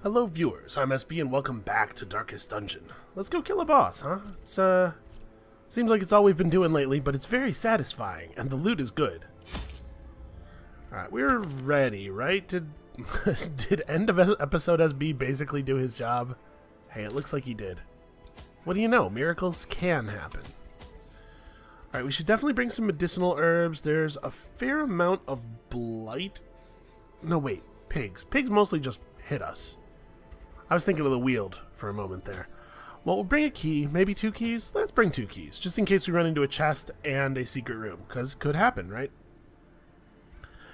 Hello viewers, I'm SB and welcome back to Darkest Dungeon. Let's go kill a boss, huh? Seems like it's all we've been doing lately, but it's very satisfying, and the loot is good. Alright, we're ready, right? Did end of episode SB basically do his job? Hey, it looks like he did. What do you know? Miracles can happen. Alright, we should definitely bring some medicinal herbs. There's a fair amount of blight. No, wait. Pigs. Pigs mostly just hit us. I was thinking of the wield for a moment there. Well, we'll bring a key, maybe 2 keys. Let's bring 2 keys, just in case we run into a chest and a secret room, because it could happen, right?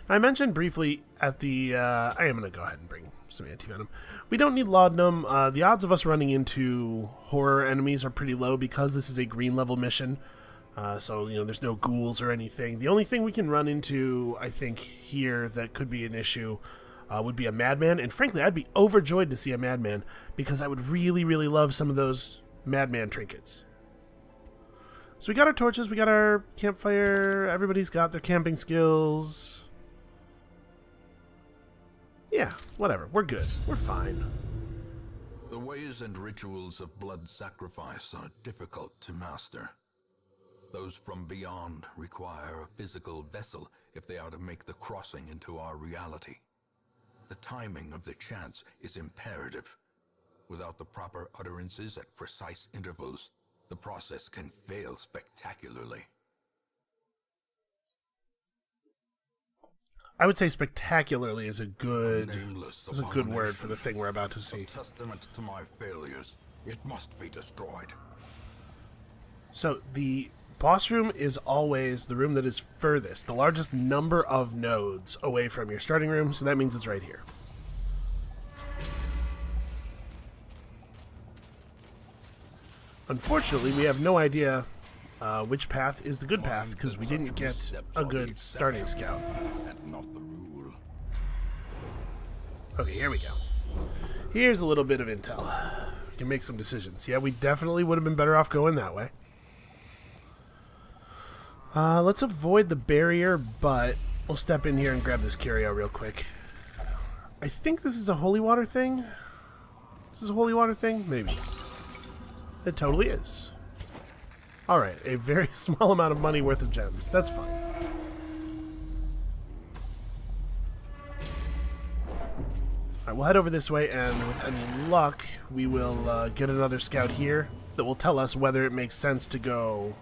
I mentioned briefly at the, I am going to go ahead and bring some anti-venom. We don't need laudanum. The odds of us running into horror enemies are pretty low because this is a green level mission. So, you know, there's no ghouls or anything. The only thing we can run into, I think, here that could be an issue would be a madman. And frankly, I'd be overjoyed to see a madman because I would really, really love some of those madman trinkets. So we got our torches, we got our campfire, everybody's got their camping skills. Yeah, whatever. We're good. We're fine. The ways and rituals of blood sacrifice are difficult to master. Those from beyond require a physical vessel if they are to make the crossing into our reality. The timing of the chants is imperative. Without the proper utterances at precise intervals, the process can fail spectacularly. I would say spectacularly is a good word for the thing we're about to see. A testament to my failures. It must be destroyed. So the boss room is always the room that is furthest, the largest number of nodes away from your starting room, so that means it's right here. Unfortunately, we have no idea which path is the good path because we didn't get a good starting scout. Okay, here we go. Here's a little bit of intel. We can make some decisions. Yeah, we definitely would have been better off going that way. Let's avoid the barrier, but we'll step in here and grab this curio real quick. I think this is a holy water thing. This is a holy water thing? Maybe. It totally is. Alright, a very small amount of money worth of gems. That's fine. Alright, we'll head over this way, and with any luck, we will get another scout here that will tell us whether it makes sense to go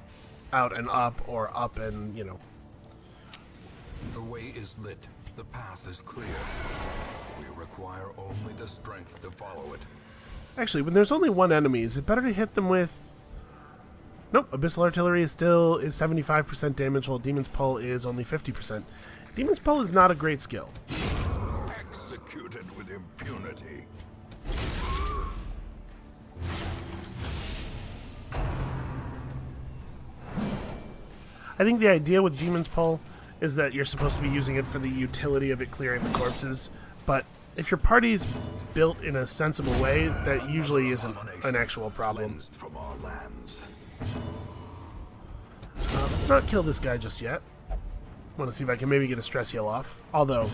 out and up, or up and, you know. The way is lit. The path is clear. We require only the strength to follow it. Actually, when there's only one enemy, is it better to hit them with... Nope, Abyssal Artillery is 75% damage, while Demon's Pull is only 50%. Demon's Pull is not a great skill. Executed with impunity. I think the idea with Demon's Pull is that you're supposed to be using it for the utility of it clearing the corpses, but if your party's built in a sensible way, that usually isn't an actual problem. From our lands. Let's not kill this guy just yet. Want to see if I can maybe get a stress heal off. Although,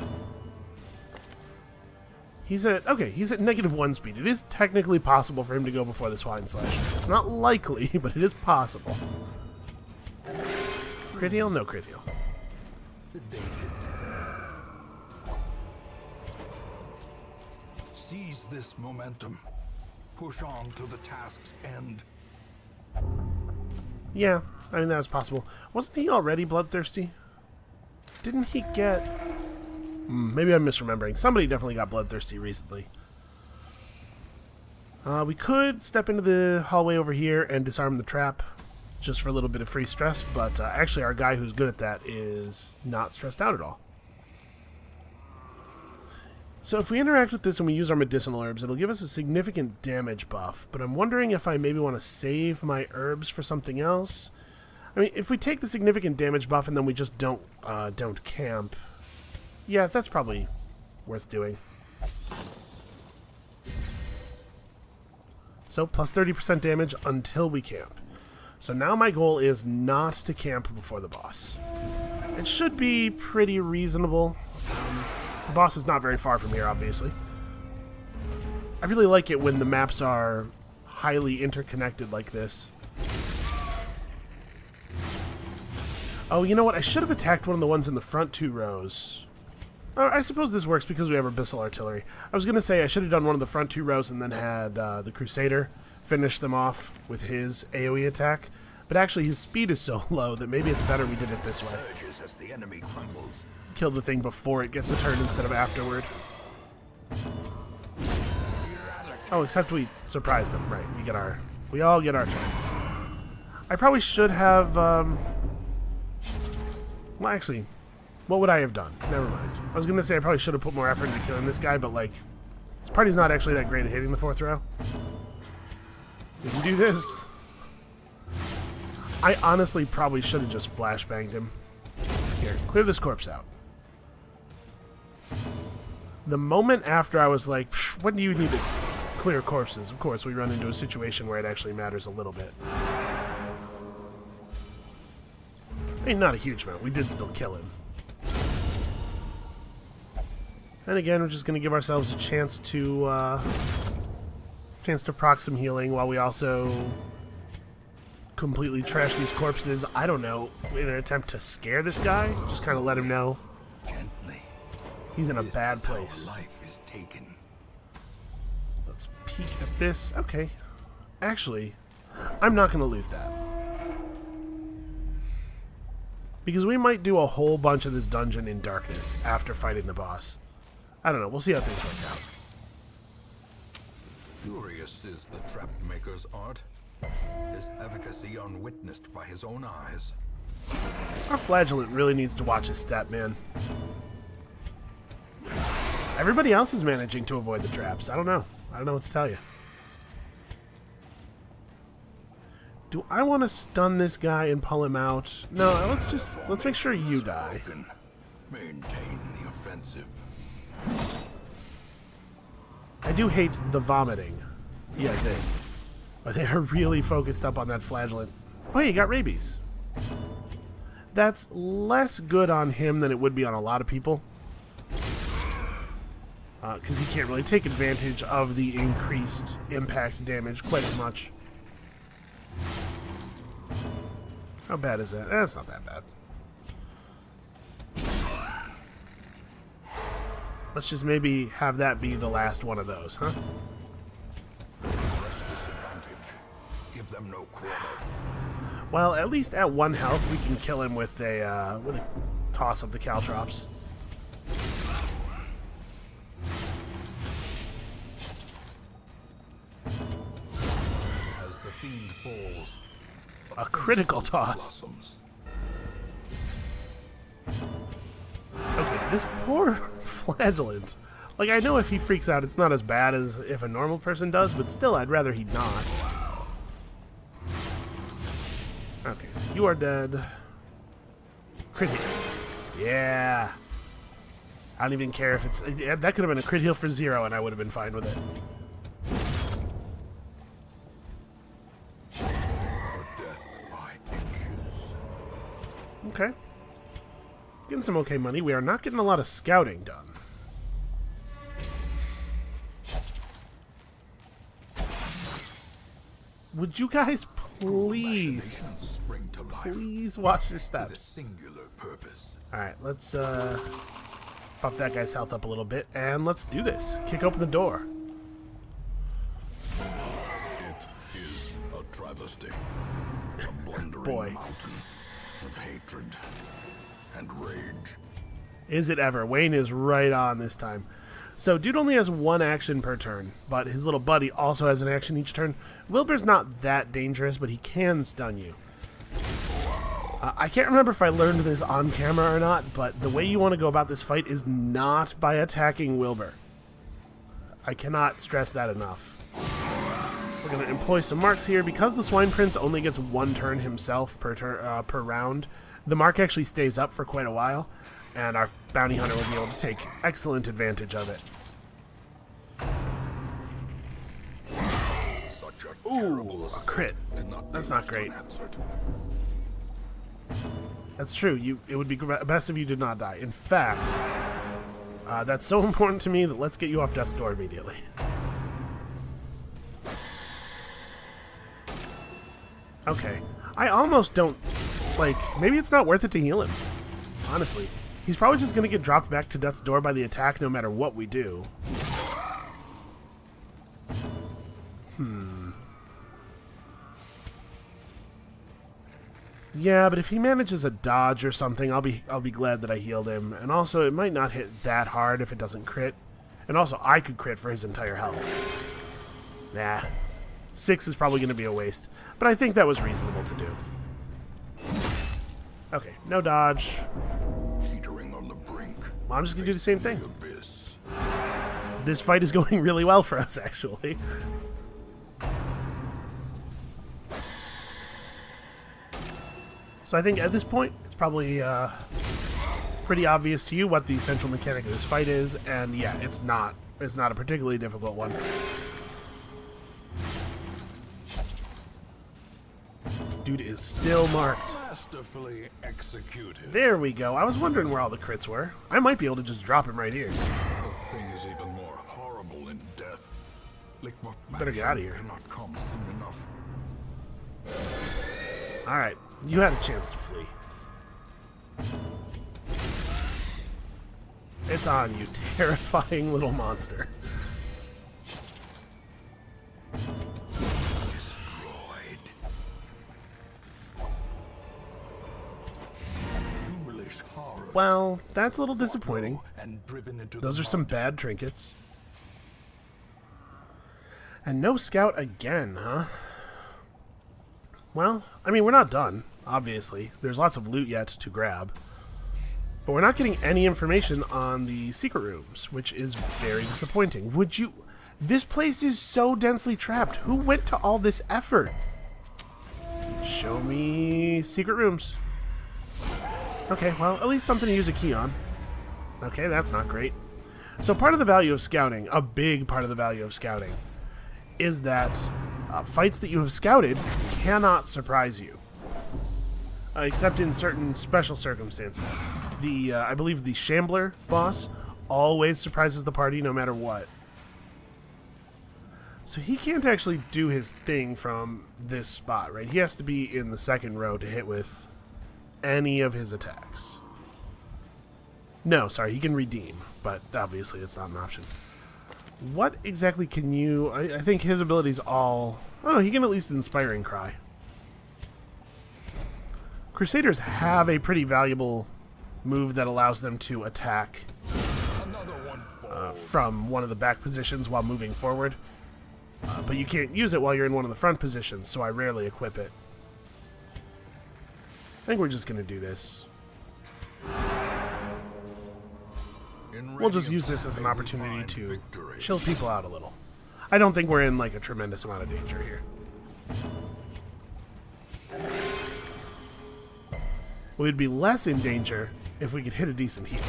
he's at -1 speed. It is technically possible for him to go before the Swine Slash. It's not likely, but it is possible. Crit heal? No crit heal. Seize this momentum. Push on to the task's end. Yeah, I mean that was possible. Wasn't he already bloodthirsty? Didn't he get... maybe I'm misremembering. Somebody definitely got bloodthirsty recently. We could step into the hallway over here and disarm the trap, just for a little bit of free stress, but actually our guy who's good at that is not stressed out at all. So if we interact with this and we use our medicinal herbs, it'll give us a significant damage buff, but I'm wondering if I maybe want to save my herbs for something else. I mean, if we take the significant damage buff and then we just don't camp, yeah, that's probably worth doing. So plus 30% damage until we camp. So now my goal is not to camp before the boss. It should be pretty reasonable. The boss is not very far from here, obviously. I really like it when the maps are highly interconnected like this. Oh, you know what? I should have attacked one of the ones in the front 2 rows. Oh, I suppose this works because we have abyssal artillery. I was going to say I should have done one of the front 2 rows and then had the Crusader finish them off with his AoE attack. But actually, his speed is so low that maybe it's better we did it this way. As the enemy crumbles. Kill the thing before it gets a turn instead of afterward. Oh, except we surprised them. Right, we all get our turns. I probably should have, well, actually, what would I have done? Never mind. I was going to say I probably should have put more effort into killing this guy, but, like, his party's not actually that great at hitting the 4th row. We can do this. I honestly probably should have just flashbanged him. Here, clear this corpse out. The moment after I was like, when do you need to clear corpses? Of course, we run into a situation where it actually matters a little bit. I mean, not a huge amount. We did still kill him. And again, we're just going to give ourselves a chance to proc some healing while we also completely trash these corpses. I don't know, in an attempt to scare this guy, just kind of let him know he's in a bad place. Let's peek at this. Okay, actually, I'm not going to loot that because we might do a whole bunch of this dungeon in darkness after fighting the boss. I don't know. We'll see how things work out. Curious is the trap maker's art. His efficacy unwitnessed by his own eyes. Our flagellant really needs to watch his step, man. Everybody else is managing to avoid the traps. I don't know. I don't know what to tell you. Do I want to stun this guy and pull him out? No, let's make sure you die. Maintain the offensive. I do hate the vomiting. Yeah, this. But they are really focused up on that flagellant. Oh, he got rabies. That's less good on him than it would be on a lot of people. Because he can't really take advantage of the increased impact damage quite as much. How bad is that? It's not that bad. Let's just maybe have that be the last one of those, huh? Give them no quarter. Well, at least at 1 health, we can kill him with a toss of the caltrops. As the fiend falls, a critical toss. Okay, this poor flagellant. Like, I know if he freaks out, it's not as bad as if a normal person does, but still, I'd rather he not. Okay, so you are dead. Crit heal. Yeah. I don't even care if it's... that could have been a crit heal for 0, and I would have been fine with it. Death by inches. Okay. Getting some okay money. We are not getting a lot of scouting done. Would you guys please watch your steps? Singular purpose. Alright, let's buff that guy's health up a little bit, and let's do this. Kick open the door. It is a travesty. A blundering mountain of hatred and rage. Is it ever? Wayne is right on this time. So, dude only has 1 action per turn, but his little buddy also has an action each turn. Wilbur's not that dangerous, but he can stun you. I can't remember if I learned this on camera or not, but the way you want to go about this fight is not by attacking Wilbur. I cannot stress that enough. We're going to employ some marks here. Because the Swine Prince only gets 1 turn himself per round, the mark actually stays up for quite a while, and our bounty hunter will be able to take excellent advantage of it. Ooh, a crit. That's not great. That's true. It would be best if you did not die. In fact, that's so important to me that let's get you off death's door immediately. Okay. I almost don't... Like, maybe it's not worth it to heal him. Honestly. He's probably just going to get dropped back to death's door by the attack no matter what we do. Yeah, but if he manages a dodge or something, I'll be glad that I healed him. And also, it might not hit that hard if it doesn't crit. And also, I could crit for his entire health. Nah. 6 is probably going to be a waste. But I think that was reasonable to do. Okay, no dodge. Teetering on the brink. Well, I'm just going to do the same thing. This fight is going really well for us, actually. So I think at this point, it's probably pretty obvious to you what the central mechanic of this fight is, and yeah, it's not a particularly difficult one. Dude is still marked. Masterfully executed. There we go. I was wondering where all the crits were. I might be able to just drop him right here. The thing is even more horrible in death. Better get out of here. Cannot come soon enough. All right. You had a chance to flee. It's on, you terrifying little monster. Destroyed. Foolish horror. Well, that's a little disappointing. And driven into Those the are some bad trinkets. And no scout again, huh? Well, I mean, we're not done, obviously. There's lots of loot yet to grab. But we're not getting any information on the secret rooms, which is very disappointing. Would you... This place is so densely trapped. Who went to all this effort? Show me secret rooms. Okay, well, at least something to use a key on. Okay, that's not great. So part of the value of scouting, a big part of the value of scouting, is that fights that you have scouted cannot surprise you. Except in certain special circumstances. I believe the Shambler boss always surprises the party no matter what. So he can't actually do his thing from this spot, right? He has to be in the second row to hit with any of his attacks. No, sorry, he can redeem, but obviously it's not an option. What exactly can you... I think his abilities all... Oh, he can at least Inspiring Cry. Crusaders have a pretty valuable move that allows them to attack from one of the back positions while moving forward. But you can't use it while you're in one of the front positions, so I rarely equip it. I think we're just going to do this. We'll just use this as an opportunity to chill people out a little. I don't think we're in like a tremendous amount of danger here. We'd be less in danger if we could hit a decent heal.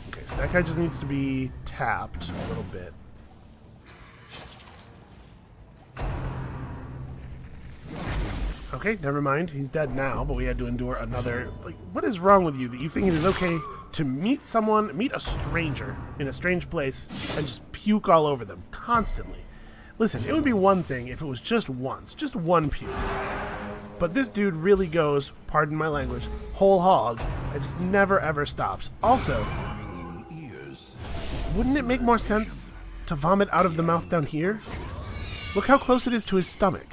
Okay, so that guy just needs to be tapped a little bit. Okay, never mind. He's dead now, but we had to endure another... Like, what is wrong with you that you think it is okay to meet a stranger in a strange place and just puke all over them constantly? Listen, it would be one thing if it was just once, just one puke. But this dude really goes, pardon my language, whole hog, and just never ever stops. Also, wouldn't it make more sense to vomit out of the mouth down here? Look how close it is to his stomach.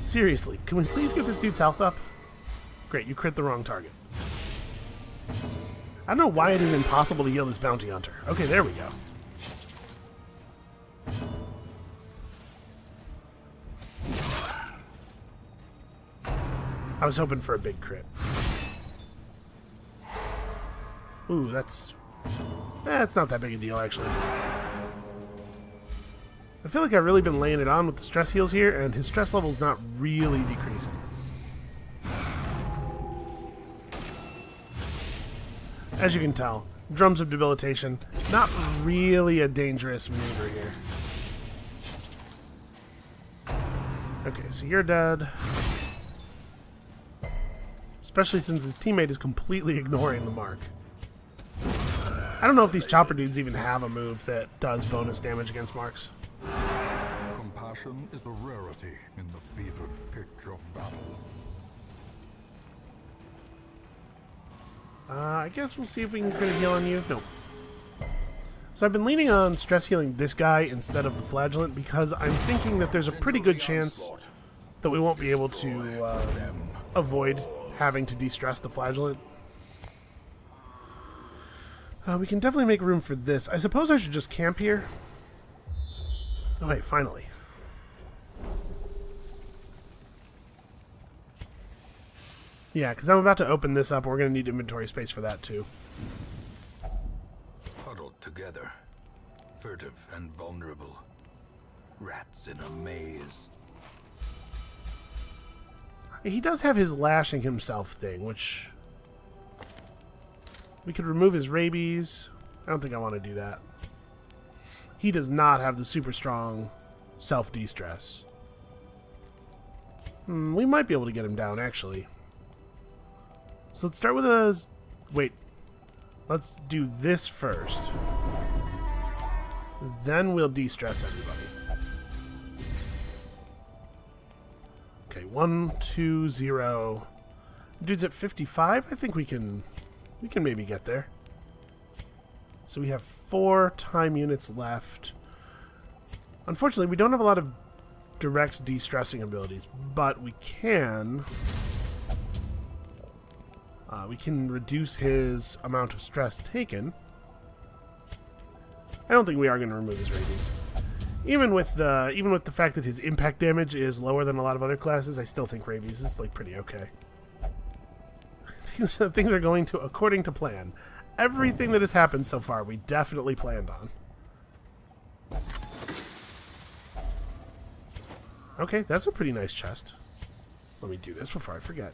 Seriously, can we please get this dude's health up? Great, you crit the wrong target. I don't know why it is impossible to heal this bounty hunter. Okay, there we go. I was hoping for a big crit. Ooh, that's not that big a deal, actually. I feel like I've really been laying it on with the stress heals here, and his stress level's not really decreasing. As you can tell, Drums of Debilitation, not really a dangerous maneuver here. Okay, so you're dead. Especially since his teammate is completely ignoring the mark. I don't know if these chopper dudes even have a move that does bonus damage against marks. Compassion is a rarity in the fevered pitch of battle. I guess we'll see if we can crit heal on you. Nope. So I've been leaning on stress healing this guy instead of the flagellant because I'm thinking that there's a pretty good chance that we won't be able to avoid having to de-stress the flagellant. We can definitely make room for this. I suppose I should just camp here. Oh wait, finally. Yeah, because I'm about to open this up. We're going to need inventory space for that too. Huddled together, furtive and vulnerable. Rats in a maze. He does have his lashing himself thing, which... we could remove his rabies. I don't think I want to do that. He does not have the super strong self-de-stress. We might be able to get him down, actually. So let's start with a... wait. Let's do this first. Then we'll de-stress everybody. Okay, 1, 2, 0. Dude's at 55. I think we can maybe get there. So we have 4 time units left. Unfortunately, we don't have a lot of direct de-stressing abilities, but we can reduce his amount of stress taken. I don't think we are going to remove his rabies. Even with the fact that his impact damage is lower than a lot of other classes, I still think rabies is like pretty okay. Things are going to according to plan. Everything that has happened so far, we definitely planned on. Okay, that's a pretty nice chest. Let me do this before I forget.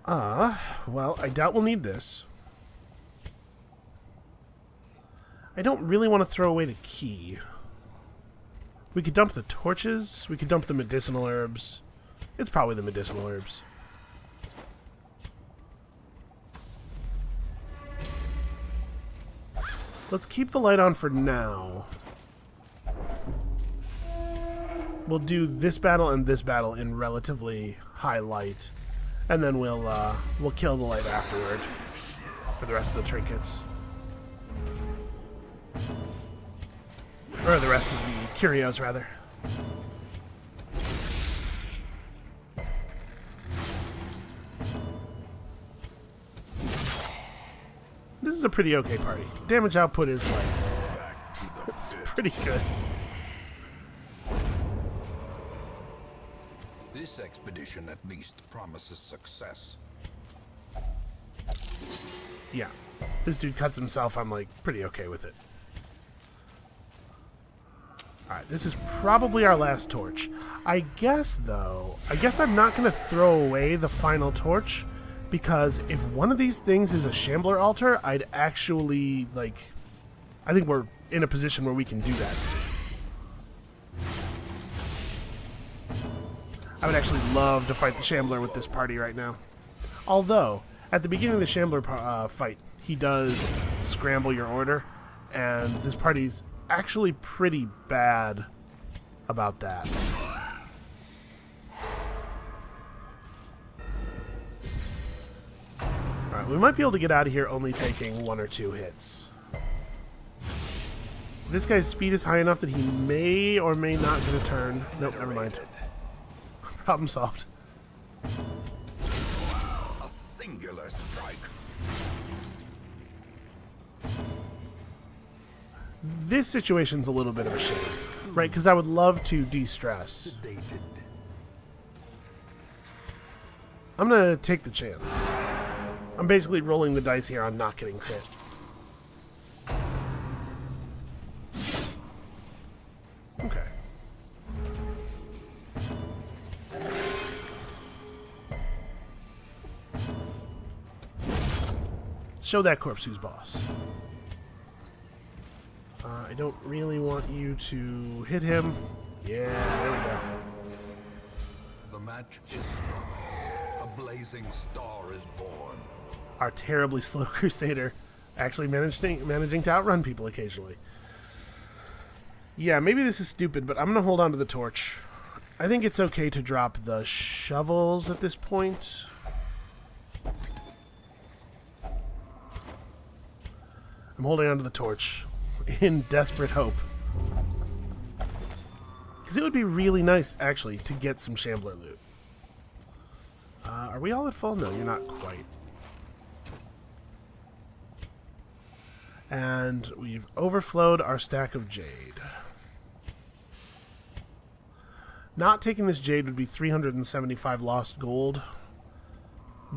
Well, I doubt we'll need this. I don't really want to throw away the key. We could dump the torches. We could dump the medicinal herbs. It's probably the medicinal herbs. Let's keep the light on for now. We'll do this battle and this battle in relatively high light, and then we'll kill the light afterward for the rest of the trinkets. Or the rest of the curios, rather. This is a pretty okay party. Damage output is like... it's pretty good. This expedition at least promises success. Yeah. This dude cuts himself, I'm like pretty okay with it. Alright, this is probably our last torch. I guess I'm not going to throw away the final torch, because if one of these things is a Shambler altar, I'd actually, like... I think we're in a position where we can do that. I would actually love to fight the Shambler with this party right now. Although, at the beginning of the Shambler fight, he does scramble your order, and this party's actually pretty bad about that. Alright, we might be able to get out of here only taking 1 or 2 hits. This guy's speed is high enough that he may or may not get a turn. Nope, never mind. Problem solved. A singular strike. This situation's a little bit of a shame, right? Because I would love to de-stress. Sedated. I'm gonna take the chance. I'm basically rolling the dice here on not getting crit. Okay. Show that corpse who's boss. I don't really want you to hit him. Yeah, there we go. The match is struck. A blazing star is born. Our terribly slow Crusader Actually managing to outrun people occasionally. Yeah, maybe this is stupid, but I'm going to hold on to the torch. I think it's okay to drop the shovels at this point. I'm holding on to the torch in desperate hope. Because it would be really nice, actually, to get some Shambler loot. Are we all at full? No, you're not quite. And we've overflowed our stack of jade. Not taking this jade would be 375 lost gold.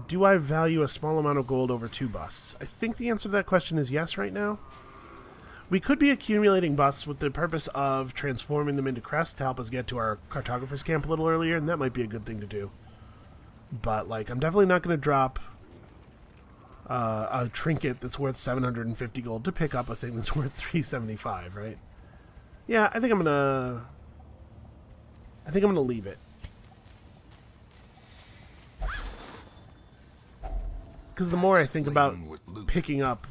Do I value a small amount of gold over 2 busts? I think the answer to that question is yes right now. We could be accumulating busts with the purpose of transforming them into crests to help us get to our cartographer's camp a little earlier, and that might be a good thing to do. But, like, I'm definitely not going to drop a trinket that's worth 750 gold to pick up a thing that's worth 375, right? Yeah, I think I'm gonna leave it. Because the more I think about picking up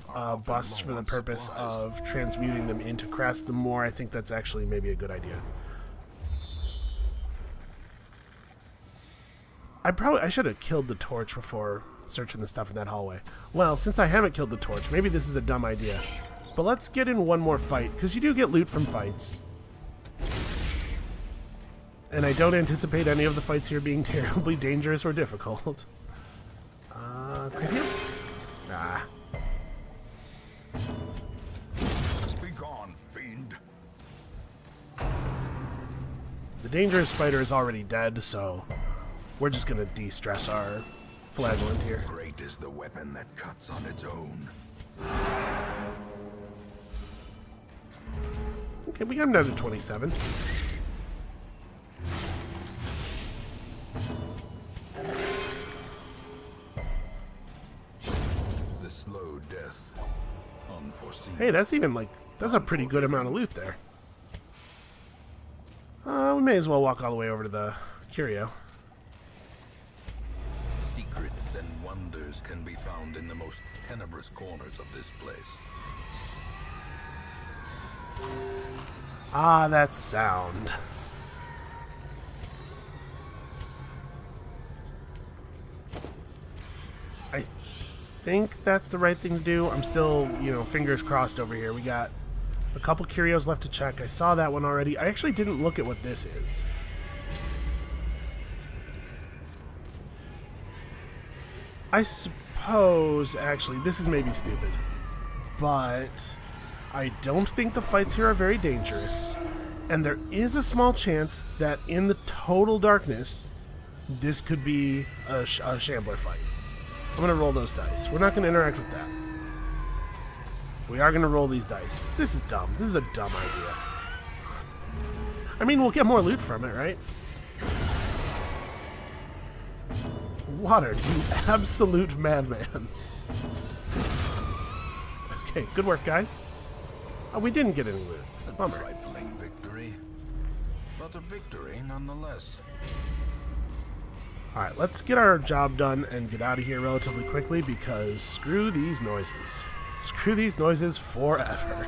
busts for the purpose of transmuting them into crests, the more I think that's actually maybe a good idea. I should have killed the torch before searching the stuff in that hallway. Well, since I haven't killed the torch, maybe this is a dumb idea. But let's get in one more fight, because you do get loot from fights. And I don't anticipate any of the fights here being terribly dangerous or difficult. Crit him? Nah. Be gone, fiend. The dangerous spider is already dead, so we're just gonna de-stress our flagellant here. Great is the weapon that cuts on its own. Okay, we got him down to 27. The slow death. Unforeseen. Hey, that's even like, that's a pretty good amount of loot there. We may as well walk all the way over to the curio. Secrets and wonders can be found in the most tenebrous corners of this place. Ah, that sound. I think that's the right thing to do. I'm still, fingers crossed over here. We got a couple curios left to check. I saw that one already. I actually didn't look at what this is. I suppose, actually, this is maybe stupid, but I don't think the fights here are very dangerous, and there is a small chance that in the total darkness, this could be a Shambler fight. I'm going to roll those dice. We're not going to interact with that. We are going to roll these dice. This is dumb. This is a dumb idea. I mean, we'll get more loot from it, right? Water, you absolute madman. Okay, good work, guys. Oh, we didn't get any loot. Bummer. Trifling victory, but a victory nonetheless. Alright, let's get our job done and get out of here relatively quickly, because screw these noises. Screw these noises forever.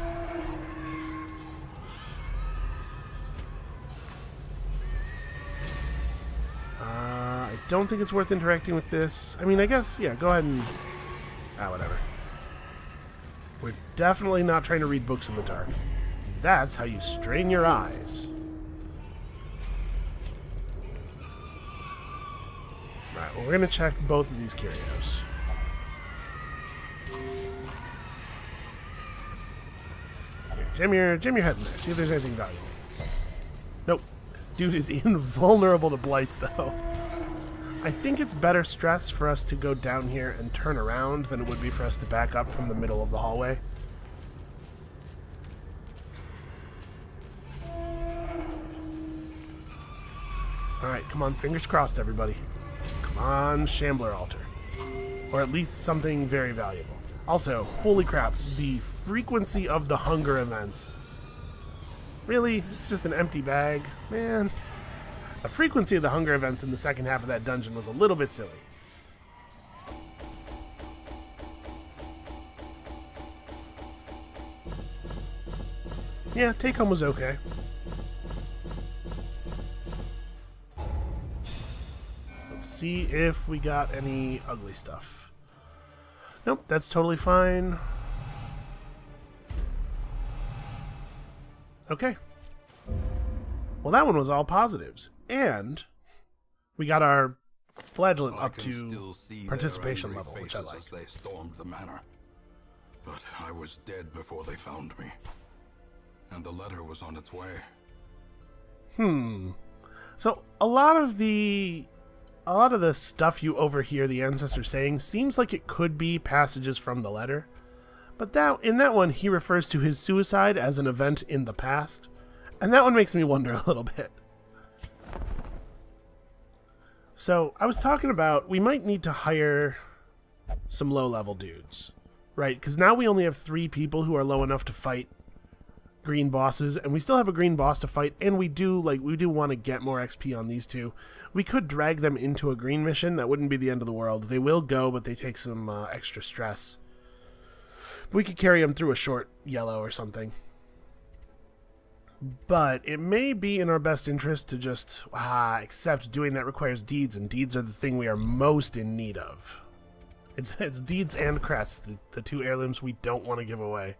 I don't think it's worth interacting with this. I mean, I guess, yeah, go ahead and... whatever. We're definitely not trying to read books in the dark. That's how you strain your eyes. Right, well, we're going to check both of these curios. Here, jam your head in there. See if there's anything valuable. Nope. Dude is invulnerable to blights, though. I think it's better stress for us to go down here and turn around than it would be for us to back up from the middle of the hallway. Alright, come on, fingers crossed, everybody. Come on, Shambler Altar. Or at least something very valuable. Also, holy crap, the frequency of the hunger events. Really? It's just an empty bag? Man. The frequency of the hunger events in the second half of that dungeon was a little bit silly. Yeah, take home was okay. Let's see if we got any ugly stuff. Nope, that's totally fine. Okay. Well, that one was all positives. And we got our flagellant up to participation level, which I like. As they stormed the manor. But I was dead before they found me. And the letter was on its way. So a lot of the stuff you overhear the ancestor saying seems like it could be passages from the letter. But in that one, he refers to his suicide as an event in the past. And that one makes me wonder a little bit. So, I was talking about we might need to hire some low-level dudes. Right? Because now we only have 3 people who are low enough to fight green bosses. And we still have a green boss to fight. And we do want to get more XP on these 2. We could drag them into a green mission. That wouldn't be the end of the world. They will go, but they take some extra stress. We could carry them through a short yellow or something. But it may be in our best interest to just accept doing that requires deeds, and deeds are the thing we are most in need of. It's deeds and crests, the 2 heirlooms we don't want to give away.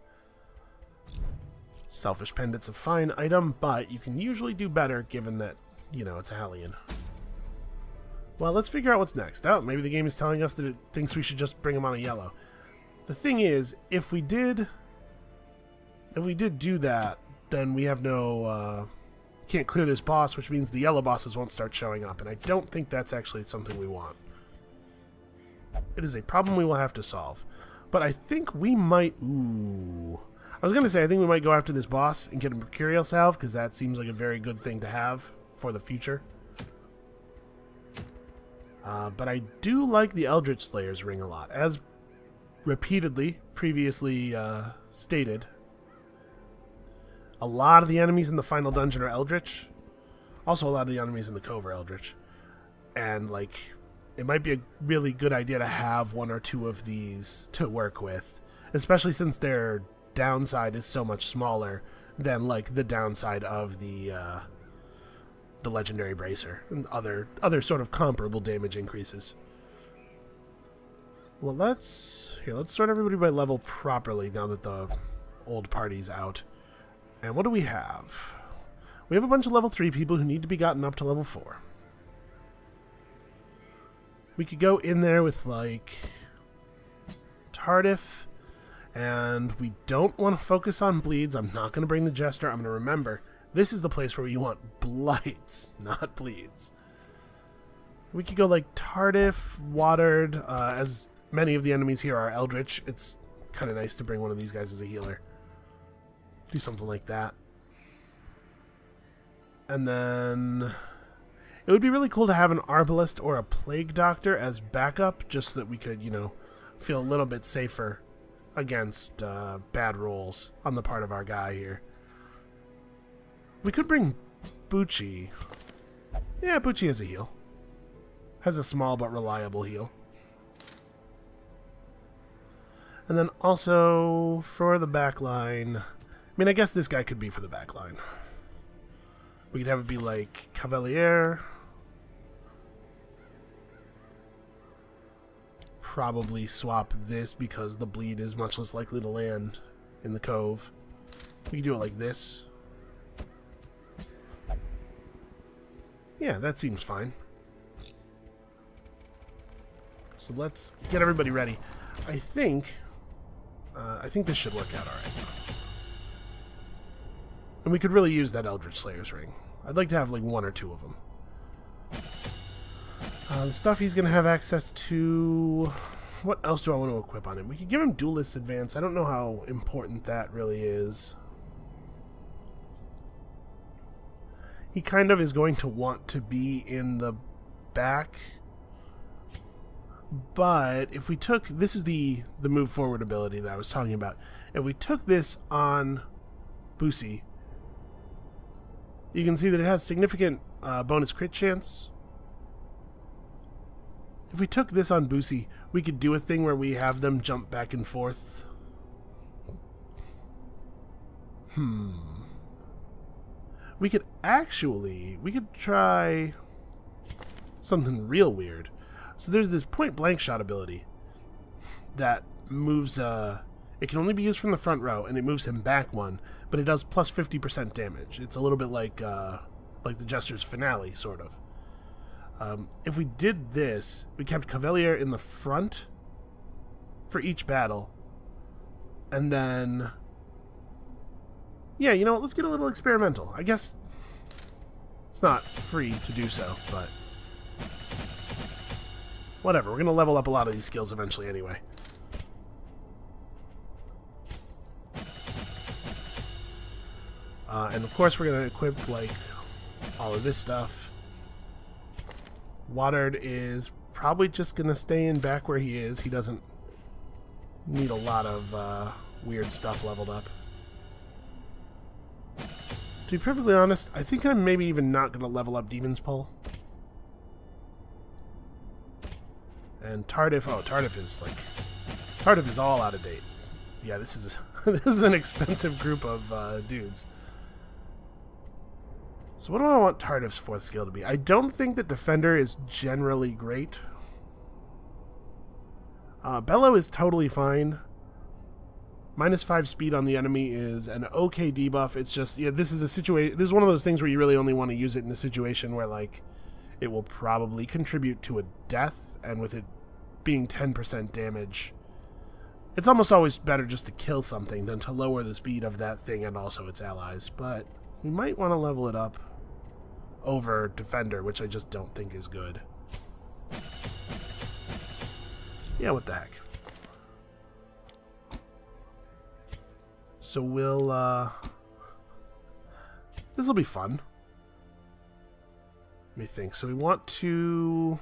Selfish Pendant's a fine item, but you can usually do better given that, it's a Hellion. Well, let's figure out what's next. Oh, maybe the game is telling us that it thinks we should just bring them on a yellow. The thing is, if we did do that, then we have can't clear this boss, which means the yellow bosses won't start showing up, and I don't think that's actually something we want. It is a problem we will have to solve. But I think we might... I was going to say, I think we might go after this boss and get a Mercurial Salve, because that seems like a very good thing to have for the future. But I do like the Eldritch Slayer's ring a lot. As repeatedly previously stated, a lot of the enemies in the final dungeon are Eldritch. Also, a lot of the enemies in the Cove are Eldritch. And, it might be a really good idea to have 1 or 2 of these to work with. Especially since their downside is so much smaller than, the downside of the Legendary Bracer. And other sort of comparable damage increases. Well, let's sort everybody by level properly now that the old party's out. And what do we have? We have a bunch of level 3 people who need to be gotten up to level 4. We could go in there with, Tardif, and we don't want to focus on bleeds. I'm not going to bring the Jester. I'm going to remember, this is the place where you want blights, not bleeds. We could go, Tardif, Watered, as many of the enemies here are Eldritch. It's kind of nice to bring one of these guys as a healer. Do something like that. And then it would be really cool to have an Arbalist or a Plague Doctor as backup, just so that we could, feel a little bit safer against bad rolls on the part of our guy here. We could bring Bucci. Yeah, Bucci has a heal. Has a small but reliable heal. And then also for the back line... I guess this guy could be for the back line. We could have it be Cavalier. Probably swap this because the bleed is much less likely to land in the Cove. We could do it like this. Yeah, that seems fine. So let's get everybody ready. I think this should work out alright. And we could really use that Eldritch Slayer's ring. I'd like to have 1 or 2 of them. The stuff he's going to have access to... What else do I want to equip on him? We could give him Duelist Advance. I don't know how important that really is. He kind of is going to want to be in the back. But if we took... This is the move forward ability that I was talking about. If we took this on Bucci, you can see that it has significant bonus crit chance. If we took this on Bucci, we could do a thing where we have them jump back and forth. We could try something real weird. So there's this point blank shot ability that moves, it can only be used from the front row, and it moves him back one, but it does plus 50% damage. It's a little bit like the Jester's Finale, sort of. If we did this, we kept Cavalier in the front for each battle, and then, yeah, you know what, let's get a little experimental. I guess it's not free to do so, but whatever. We're going to level up a lot of these skills eventually anyway. And of course we're going to equip, like, all of this stuff. Watered is probably just going to stay in back where he is. He doesn't need a lot of weird stuff leveled up. To be perfectly honest, I think I'm maybe even not going to level up Demon's Pull. And Tardif, oh, Tardif is all out of date. Yeah, this is this is an expensive group of dudes. So what do I want Tardif's 4th skill to be? I don't think that Defender is generally great. Bellow is totally fine. -5 speed on the enemy is an okay debuff. It's just, yeah, this is a situation. This is one of those things where you really only want to use it in a situation where, like, it will probably contribute to a death, and with it being 10% damage, it's almost always better just to kill something than to lower the speed of that thing and also its allies. But we might want to level it up over Defender, which I just don't think is good. Yeah, what the heck. So we'll, this'll be fun. Let me think. So we want to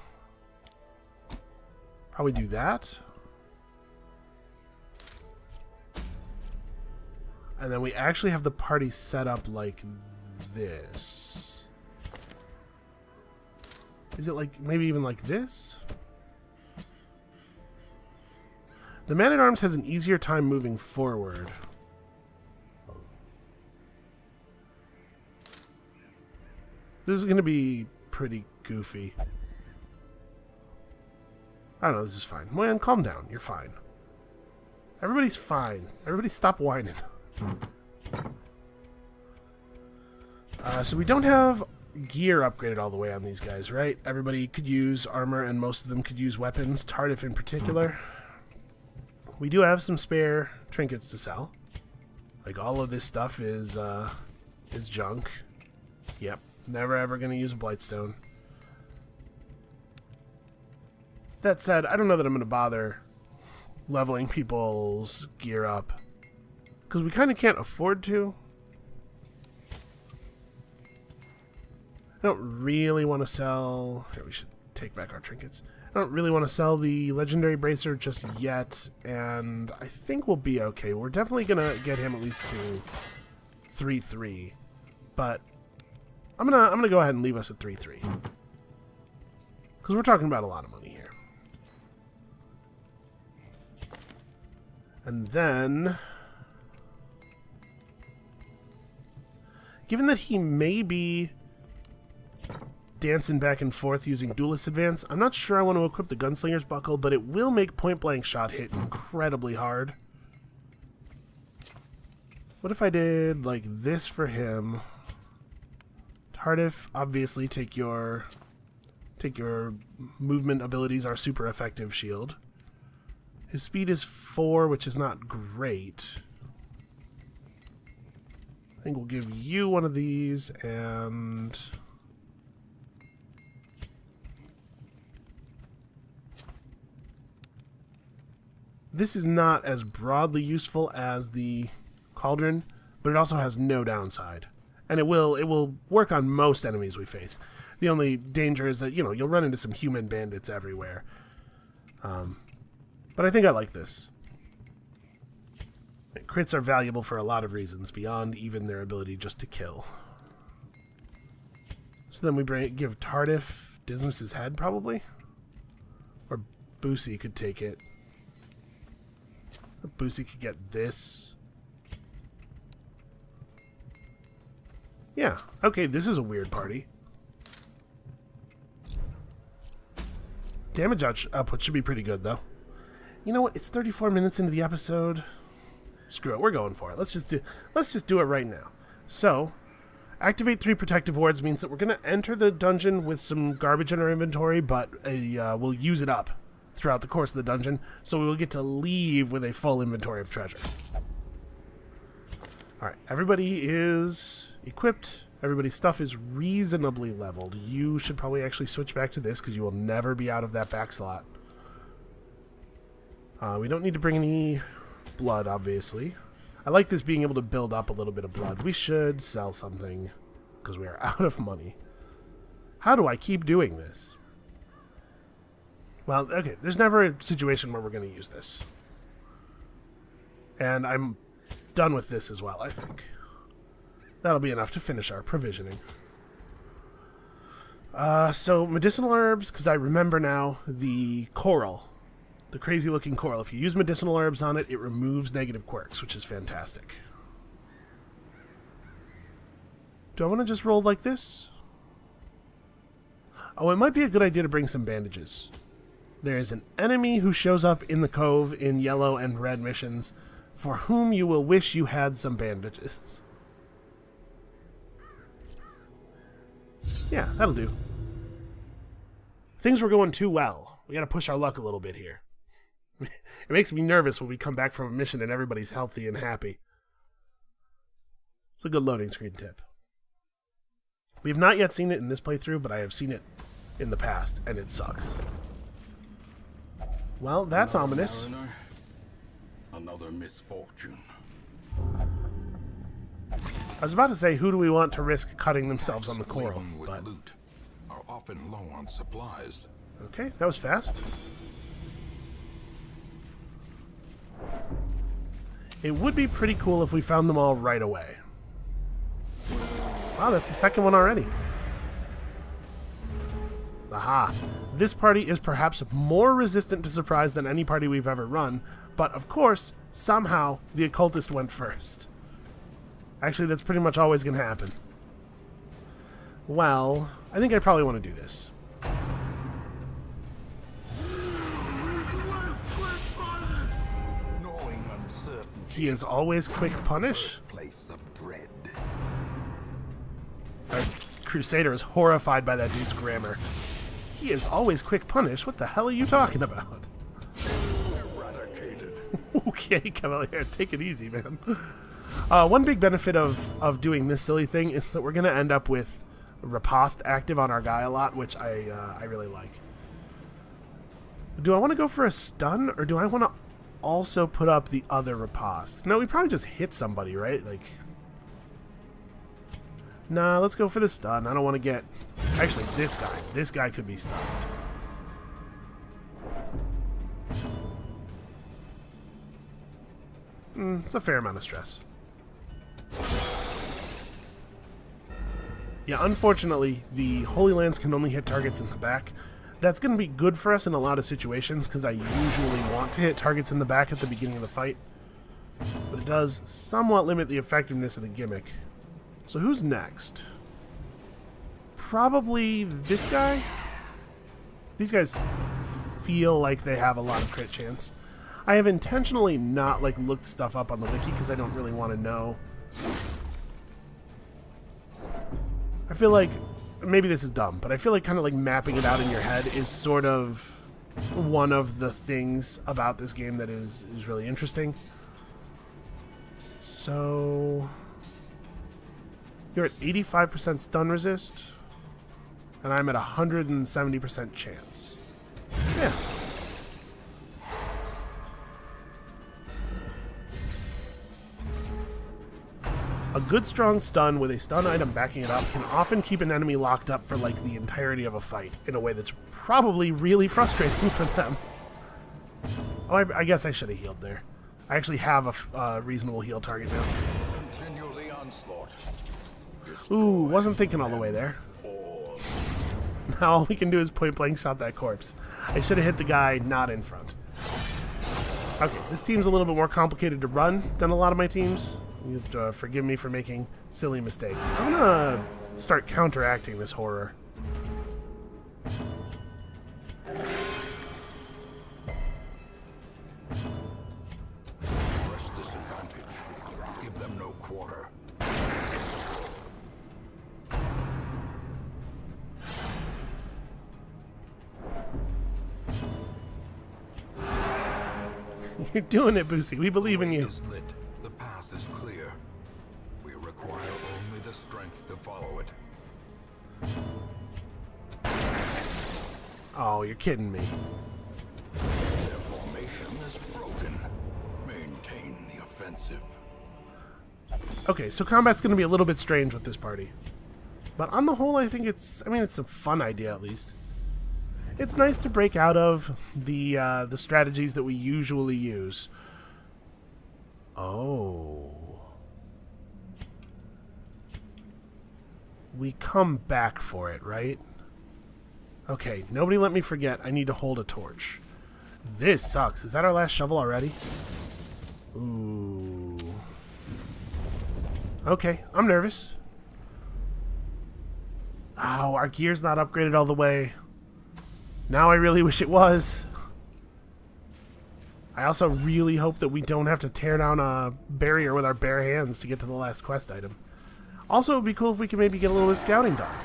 probably do that. And then we actually have the party set up like this. Is it like, maybe even like this? The Man-at-Arms has an easier time moving forward. This is going to be pretty goofy. I don't know, this is fine. Man, calm down. You're fine. Everybody's fine. Everybody stop whining. So we don't have gear upgraded all the way on these guys, right? Everybody could use armor, and most of them could use weapons. Tardif in particular. We do have some spare trinkets to sell. Like, all of this stuff is junk. Yep. Never ever going to use a Blightstone. That said, I don't know that I'm going to bother leveling people's gear up, because we kind of can't afford to. I don't really want to sell... Here, we should take back our trinkets. I don't really want to sell the Legendary Bracer just yet, and I think we'll be okay. We're definitely going to get him at least to 3-3, but I'm gonna go ahead and leave us at 3-3. Because we're talking about a lot of money here. And then, given that he may be dancing back and forth using Duelist Advance, I'm not sure I want to equip the Gunslinger's Buckle, but it will make point-blank shot hit incredibly hard. What if I did, like, this for him? Tardif, obviously, take your movement abilities are super effective shield. His speed is 4, which is not great. I think we'll give you one of these, and this is not as broadly useful as the Cauldron, but it also has no downside. And it will work on most enemies we face. The only danger is that, you know, you'll run into some human bandits everywhere. But I think I like this. Crits are valuable for a lot of reasons, beyond even their ability just to kill. So then we give Tardif Dismas's head, probably? Or Boosie could take it. Or Boosie could get this. Yeah, okay, this is a weird party. Damage output should be pretty good, though. You know what? It's 34 minutes into the episode. Screw it, we're going for it. Let's just do it right now. So, activate 3 protective wards means that we're going to enter the dungeon with some garbage in our inventory, but we'll use it up throughout the course of the dungeon, so we will get to leave with a full inventory of treasure. Alright, everybody is equipped. Everybody's stuff is reasonably leveled. You should probably actually switch back to this, because you will never be out of that back slot. We don't need to bring any blood, obviously. I like this being able to build up a little bit of blood. We should sell something, because we are out of money. How do I keep doing this? Well, okay, there's never a situation where we're going to use this. And I'm done with this as well, I think. That'll be enough to finish our provisioning. So, medicinal herbs, because I remember now the coral. The crazy-looking coral. If you use medicinal herbs on it, it removes negative quirks, which is fantastic. Do I want to just roll like this? Oh, it might be a good idea to bring some bandages. There is an enemy who shows up in the cove in yellow and red missions, for whom you will wish you had some bandages. Yeah, that'll do. Things were going too well. We gotta push our luck a little bit here. It makes me nervous when we come back from a mission and everybody's healthy and happy. It's a good loading screen tip. We have not yet seen it in this playthrough, but I have seen it in the past, and it sucks. Well, that's ominous. Mariner, another misfortune. I was about to say, who do we want to risk cutting themselves on the coral? Laden with But loot are often low on supplies. okay, that was fast. It would be pretty cool if we found them all right away. Wow, that's the second one already. Aha. This party is perhaps more resistant to surprise than any party we've ever run, but of course, somehow, the occultist went first. Actually, that's pretty much always going to happen. Well, I think I probably want to do this. He is always quick punish? Place of dread. Our Crusader is horrified by that dude's grammar. He is always quick punish? What the hell are you talking about? Eradicated. Okay, Cavalier, take it easy, man. One big benefit of doing this silly thing is that we're going to end up with Riposte active on our guy a lot, which I really like. Do I want to go for a stun, or do I want to also put up the other Riposte? No, we probably just hit somebody, right? Like, nah, let's go for the stun. I don't want to get... Actually, this guy could be stunned. It's a fair amount of stress. Yeah, unfortunately, the Holy Lands can only hit targets in the back. That's going to be good for us in a lot of situations, because I usually want to hit targets in the back at the beginning of the fight. But it does somewhat limit the effectiveness of the gimmick. So who's next? Probably this guy? These guys feel like they have a lot of crit chance. I have intentionally not looked stuff up on the wiki because I don't really want to know. I feel like, maybe this is dumb, but I feel like kind of mapping it out in your head is sort of one of the things about this game that is really interesting. So, you're at 85% stun resist, and I'm at 170% chance. Yeah. A good strong stun with a stun item backing it up can often keep an enemy locked up for the entirety of a fight in a way that's probably really frustrating for them. Oh, I guess I should have healed there. I actually have a reasonable heal target now. Continue the onslaught. Ooh, wasn't thinking all the way there. Now all we can do is point blank shot that corpse. I should have hit the guy not in front. Okay, this team's a little bit more complicated to run than a lot of my teams. You have to forgive me for making silly mistakes. I'm gonna start counteracting this horror. Press this advantage. Give them no quarter. You're doing it, Boosie. We believe in you. Is lit. The path is clear. We require only the strength to follow it. Oh, you're kidding me. Their formation is broken. Maintain the offensive. Okay, so combat's going to be a little bit strange with this party. But on the whole, I think it's a fun idea at least. It's nice to break out of the strategies that we usually use. Oh. We come back for it, right? Okay, nobody let me forget. I need to hold a torch. This sucks. Is that our last shovel already? Ooh. Okay, I'm nervous. Ow, our gear's not upgraded all the way. Now I really wish it was. I also really hope that we don't have to tear down a barrier with our bare hands to get to the last quest item. Also, it would be cool if we could maybe get a little bit of scouting done.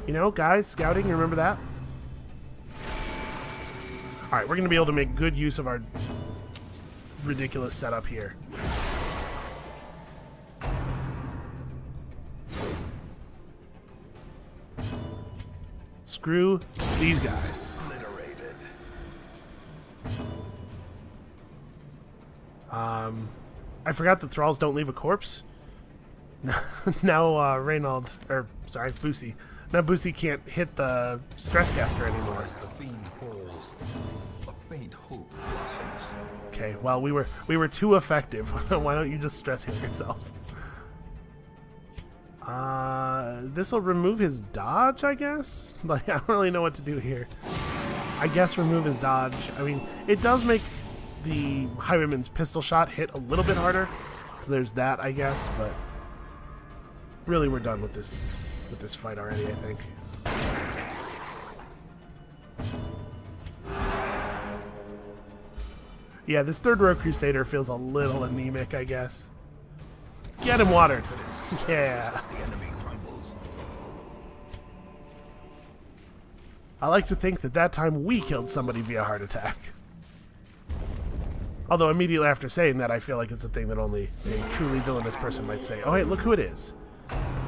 You know, guys, scouting, you remember that? Alright, we're going to be able to make good use of our ridiculous setup here. Screw these guys. I forgot that thralls don't leave a corpse. Now, Boosie. Now Boosie can't hit the stress caster anymore. As the fiend falls, a faint hope blossoms. Okay, well, we were too effective. Why don't you just stress heal yourself? This will remove his dodge, I guess? Like, I don't really know what to do here. I guess remove his dodge. I mean, it does make the Highwayman's pistol shot hit a little bit harder. So there's that, I guess, but really we're done with this fight already, I think. Yeah, this third row Crusader feels a little anemic, I guess. Get him watered. Yeah. The enemy crumbles. I like to think that time we killed somebody via heart attack. Although immediately after saying that, I feel like it's a thing that only a truly villainous person might say. Oh, hey, look who it is.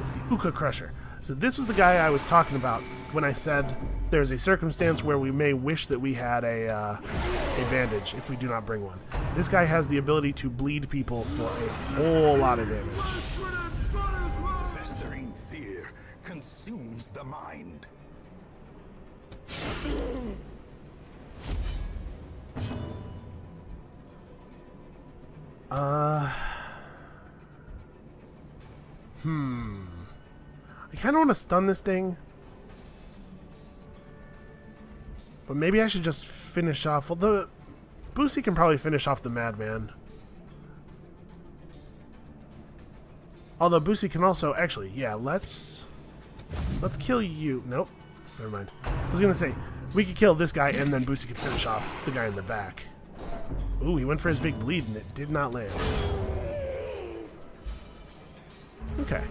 It's the Uka Crusher. So this was the guy I was talking about when I said there's a circumstance where we may wish that we had a bandage if we do not bring one. This guy has the ability to bleed people for a whole lot of damage. Festering fear consumes the mind. I kind of want to stun this thing. But maybe I should just finish off. Well, the Boosie can probably finish off the Madman. Although Boosie can also... Actually, yeah, let's kill you. Nope. Never mind. I was going to say, we could kill this guy and then Boosie could finish off the guy in the back. Ooh, he went for his big bleed and it did not land. Okay.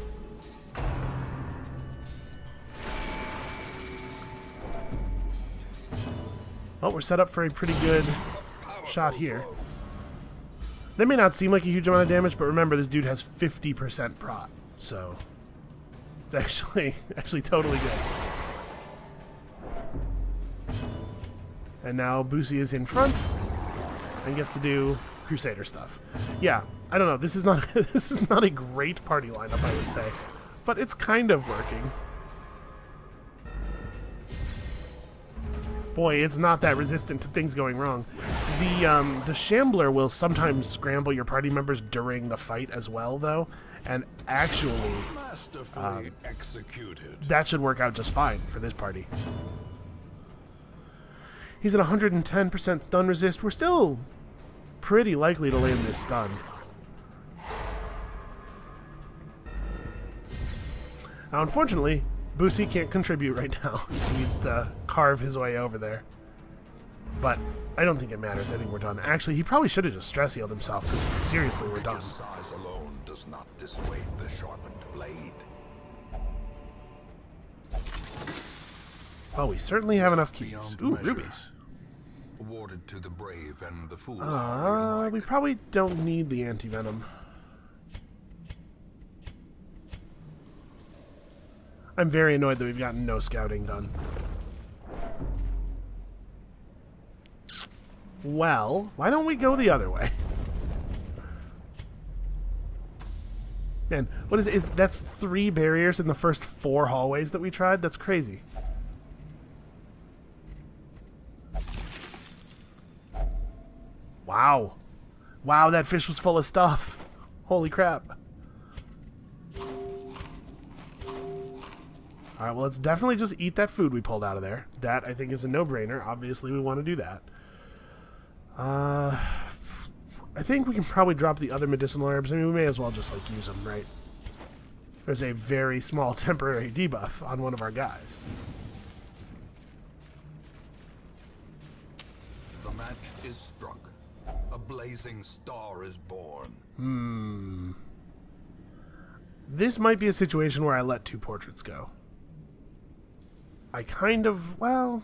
Well, we're set up for a pretty good shot here. That may not seem like a huge amount of damage, but remember, this dude has 50% prot, so it's actually totally good. And now Boosie is in front and gets to do Crusader stuff. Yeah, I don't know. This is not a great party lineup, I would say, but it's kind of working. Boy, it's not that resistant to things going wrong. The Shambler will sometimes scramble your party members during the fight as well, though, and actually, Executed. that should work out just fine for this party. He's at 110% stun resist. We're still pretty likely to land this stun. Now, unfortunately, Boosie can't contribute right now. He needs to carve his way over there. But I don't think it matters. I think we're done. Actually, he probably should have just stress healed himself, because seriously, we're done. Size alone does not dissuade the sharpened blade. Well, we certainly have enough keys. Ooh, rubies. Awarded to the brave and the fool. We probably don't need the anti-venom. I'm very annoyed that we've gotten no scouting done. Well, why don't we go the other way? Man, what is that's 3 barriers in the first 4 hallways that we tried? That's crazy. Wow. Wow, that fish was full of stuff. Holy crap. Alright, well, let's definitely just eat that food we pulled out of there. That, I think, is a no-brainer. Obviously, we want to do that. I think we can probably drop the other medicinal herbs. I mean, we may as well just, like, use them, right? There's a very small temporary debuff on one of our guys. The match is struck. A blazing star is born. This might be a situation where I let 2 portraits go. I kind of, well...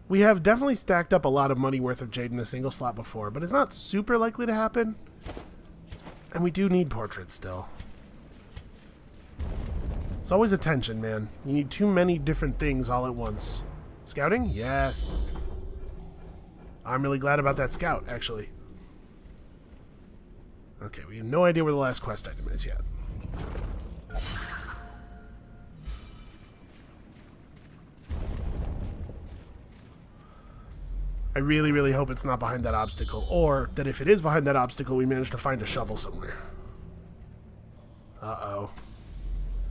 We have definitely stacked up a lot of money worth of jade in a single slot before, but it's not super likely to happen. And we do need portraits still. It's always a tension, man. You need too many different things all at once. Scouting? Yes. I'm really glad about that scout, actually. Okay, we have no idea where the last quest item is yet. I really, really hope it's not behind that obstacle, or that if it is behind that obstacle, we manage to find a shovel somewhere. Uh-oh.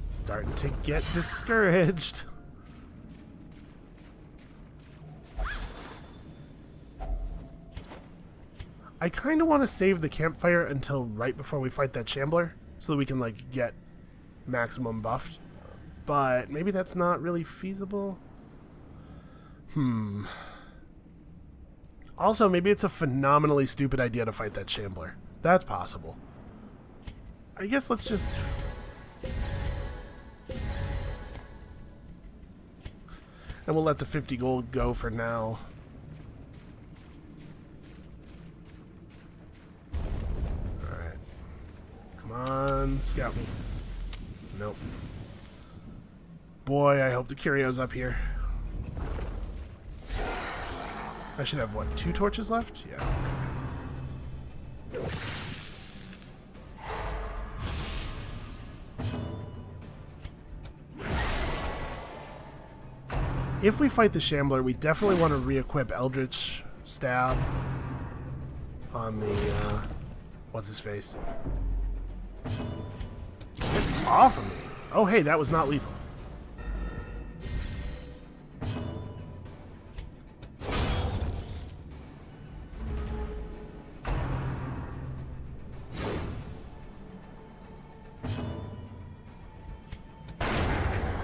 Starting to get discouraged. I kind of want to save the campfire until right before we fight that shambler, so that we can, like, get maximum buffed. But maybe that's not really feasible. Also, maybe it's a phenomenally stupid idea to fight that shambler. That's possible. I guess let's just... And we'll let the 50 gold go for now. Alright. Come on, scout me. Nope. Boy, I hope the curio's up here. I should have, what, 2 torches left? Yeah. If we fight the Shambler, we definitely want to re-equip Eldritch Stab on the, what's his face? Get off of me! Oh, hey, that was not lethal.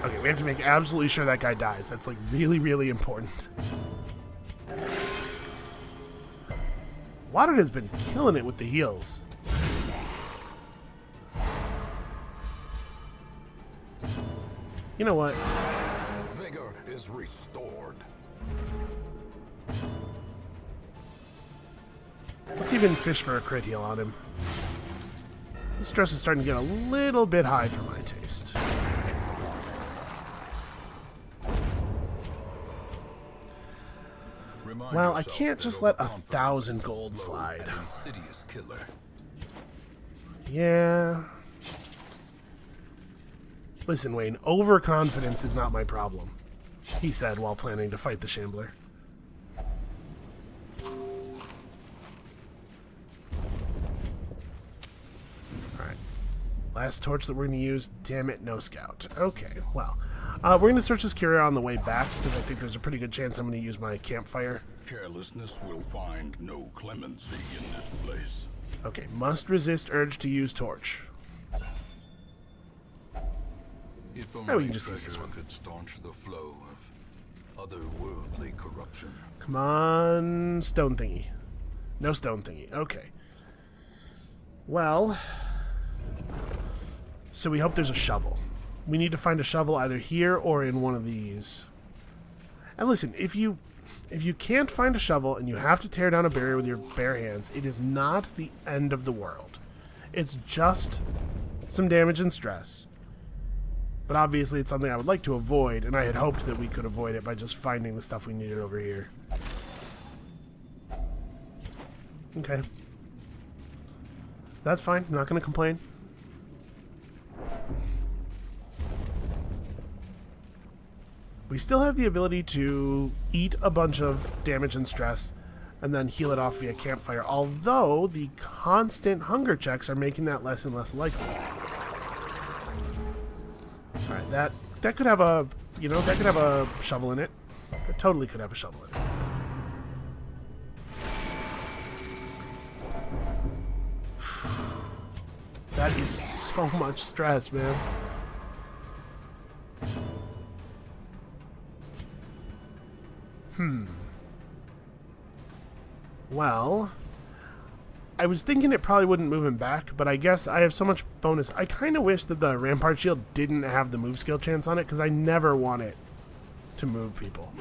Okay, we have to make absolutely sure that guy dies. That's, like, really, really important. Water has been killing it with the heals. You know what? Vigor is restored. Let's even fish for a crit heal on him. The stress is starting to get a little bit high for my taste. Well, I can't just let 1,000 gold slide. Insidious killer. Yeah. Listen, Wayne, overconfidence is not my problem, he said while planning to fight the Shambler. Alright. Last torch that we're going to use. Damn it, no scout. Okay, well. We're going to search this curio on the way back, because I think there's a pretty good chance I'm going to use my campfire. Carelessness will find no clemency in this place. Okay, must resist urge to use torch. If we only can just use this treasure one. could staunch the flow of otherworldly corruption. Come on, stone thingy. No stone thingy. Okay. Well, so we hope there's a shovel. We need to find a shovel either here or in one of these. And listen, if you can't find a shovel and you have to tear down a barrier with your bare hands, it is not the end of the world. It's just some damage and stress. But obviously it's something I would like to avoid, and I had hoped that we could avoid it by just finding the stuff we needed over here. Okay. That's fine. I'm not going to complain. We still have the ability to eat a bunch of damage and stress and then heal it off via campfire, although the constant hunger checks are making that less and less likely. Alright, that could have a, that could have a shovel in it. It totally could have a shovel in it. That is so much stress, man. Well, I was thinking it probably wouldn't move him back, but I guess I have so much bonus. I kind of wish that the Rampart Shield didn't have the move skill chance on it, because I never want it to move people.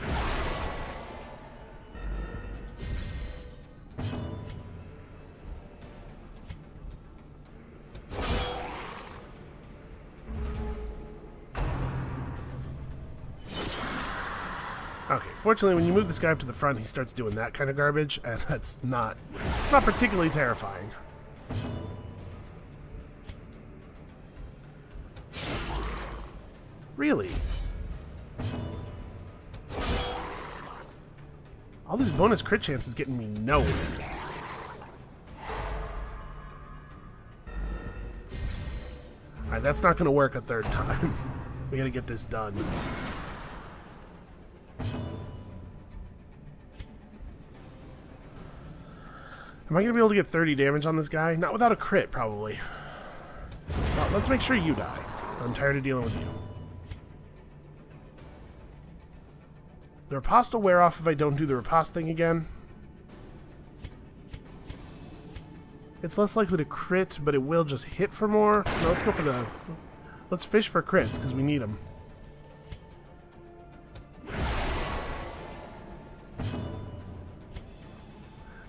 Okay, fortunately, when you move this guy up to the front, he starts doing that kind of garbage, and that's not particularly terrifying. Really? All these bonus crit chances getting me nowhere. Alright, that's not going to work a third time. We gotta get this done. Am I going to be able to get 30 damage on this guy? Not without a crit, probably. Well, let's make sure you die. I'm tired of dealing with you. The riposte will wear off if I don't do the riposte thing again. It's less likely to crit, but it will just hit for more. No, let's go for the... Let's fish for crits, because we need them.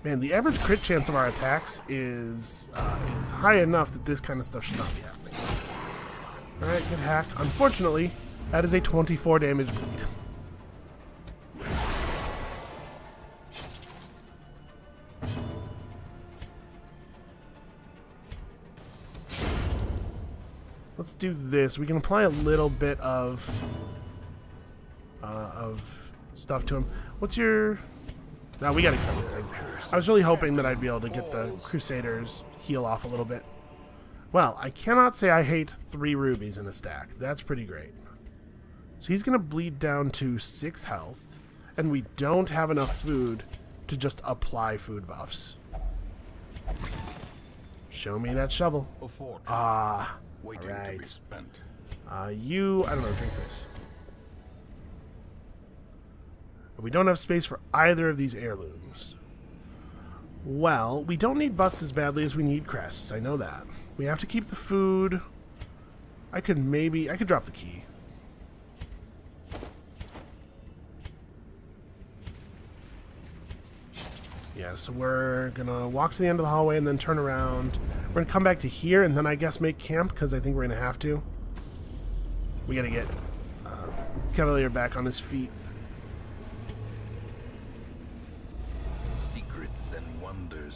Man, the average crit chance of our attacks is high enough that this kind of stuff should not be happening. Alright, get hacked. Unfortunately, that is a 24 damage bleed. Let's do this. We can apply a little bit of stuff to him. What's your... No, we gotta kill this thing. I was really hoping that I'd be able to get the Crusaders heal off a little bit. Well, I cannot say I hate 3 rubies in a stack. That's pretty great. So he's gonna bleed down to 6 health, and we don't have enough food to just apply food buffs. Show me that shovel. Ah, alright. You, I don't know, drink this. We don't have space for either of these heirlooms. Well, we don't need busts as badly as we need crests. I know that. We have to keep the food. I could drop the key. Yeah, so we're gonna walk to the end of the hallway and then turn around. We're gonna come back to here and then I guess make camp, because I think we're gonna have to. We gotta get Cavalier back on his feet.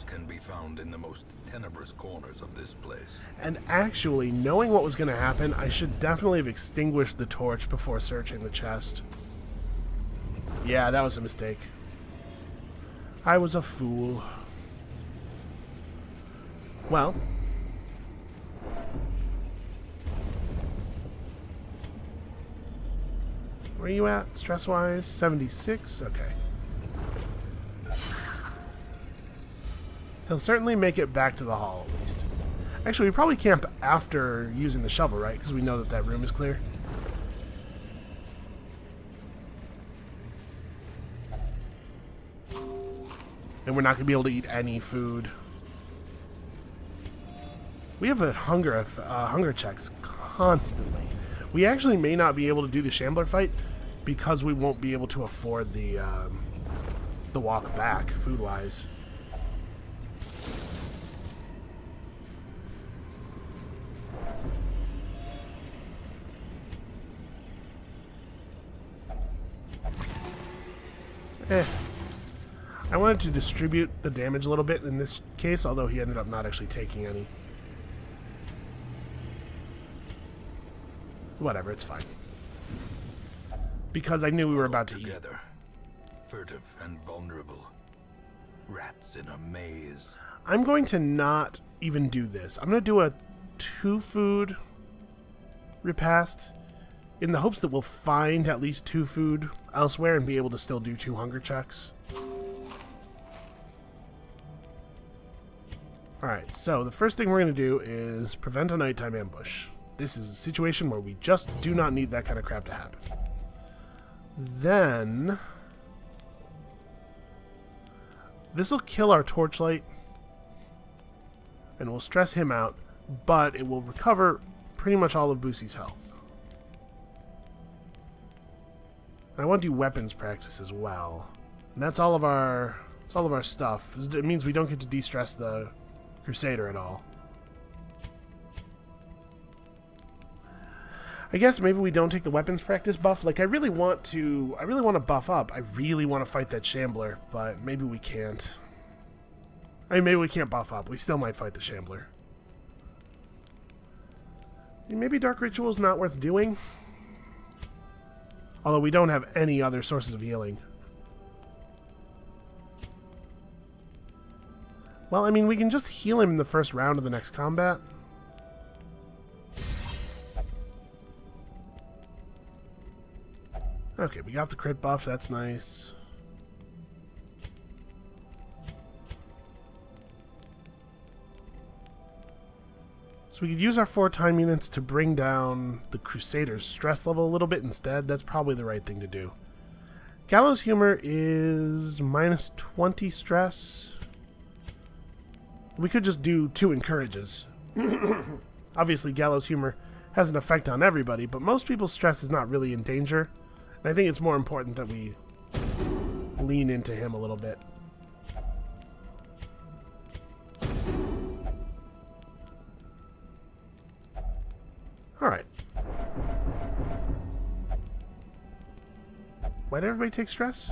Can be found in the most tenebrous corners of this place. And actually, knowing what was going to happen, I should definitely have extinguished the torch before searching the chest. Yeah, that was a mistake. I was a fool. Well. Where are you at, stress-wise? 76? Okay. He'll certainly make it back to the hall, at least. Actually, we probably camp after using the shovel, right? Because we know that that room is clear. And we're not going to be able to eat any food. We have a hunger checks constantly. We actually may not be able to do the Shambler fight because we won't be able to afford the walk back, food-wise. I wanted to distribute the damage a little bit in this case, although he ended up not actually taking any. Whatever, it's fine. Because I knew we were about to eat. Together, furtive and vulnerable. Rats in a maze. I'm going to not even do this. I'm going to do a 2-food repast in the hopes that we'll find at least 2 food elsewhere and be able to still do 2 hunger checks. Alright, so the first thing we're going to do is prevent a nighttime ambush. This is a situation where we just do not need that kind of crap to happen. Then this will kill our torchlight and we'll stress him out, but it will recover pretty much all of Boosie's health. And I want to do weapons practice as well. And that's all of our stuff. It means we don't get to de-stress the Crusader at all. I guess maybe we don't take the weapons practice buff. Like, I really want to buff up. I really want to fight that Shambler, but maybe we can't. I mean, maybe we can't buff up. We still might fight the Shambler. Maybe Dark Ritual's not worth doing. Although we don't have any other sources of healing. Well, I mean, we can just heal him in the first round of the next combat. Okay, we got the crit buff. That's nice. So we could use our 4 time units to bring down the Crusader's stress level a little bit instead. That's probably the right thing to do. Gallows Humor is minus 20 stress. We could just do 2 encourages. Obviously, Gallows Humor has an effect on everybody, but most people's stress is not really in danger. And I think it's more important that we lean into him a little bit. Alright. Why did everybody take stress?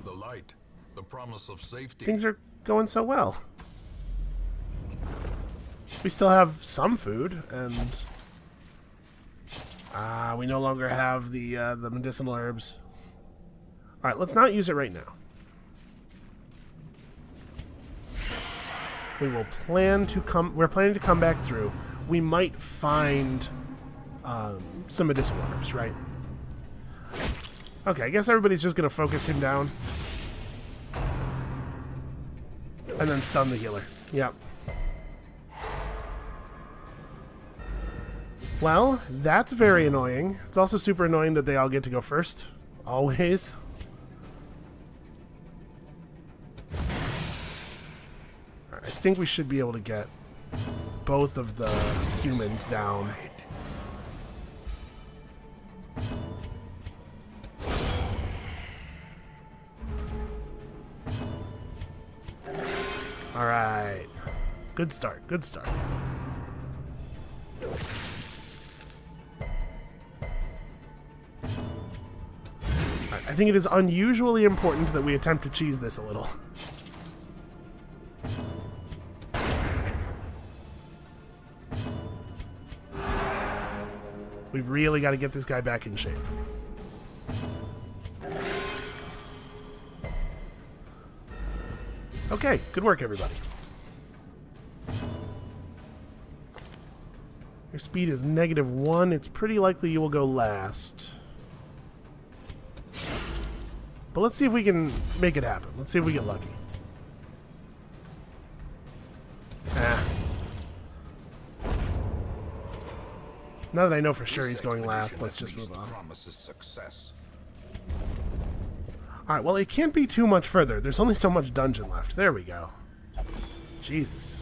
The light, the promise of safety. Things are going so well. We still have some food, and we no longer have the medicinal herbs. All right, let's not use it right now. We're planning to come back through. We might find some medicinal herbs, right? Okay, I guess everybody's just gonna focus him down. And then stun the healer. Yep. Well, that's very annoying. It's also super annoying that they all get to go first. Always. I think we should be able to get both of the humans down. Alright. Good start, good start. I think it is unusually important that we attempt to cheese this a little. We've really got to get this guy back in shape. Okay, good work, everybody. Your speed is -1. It's pretty likely you will go last. But let's see if we can make it happen. Let's see if we get lucky. Now that I know for sure he's going last, let's just move on. Promises success. Alright, well, it can't be too much further. There's only so much dungeon left. There we go. Jesus.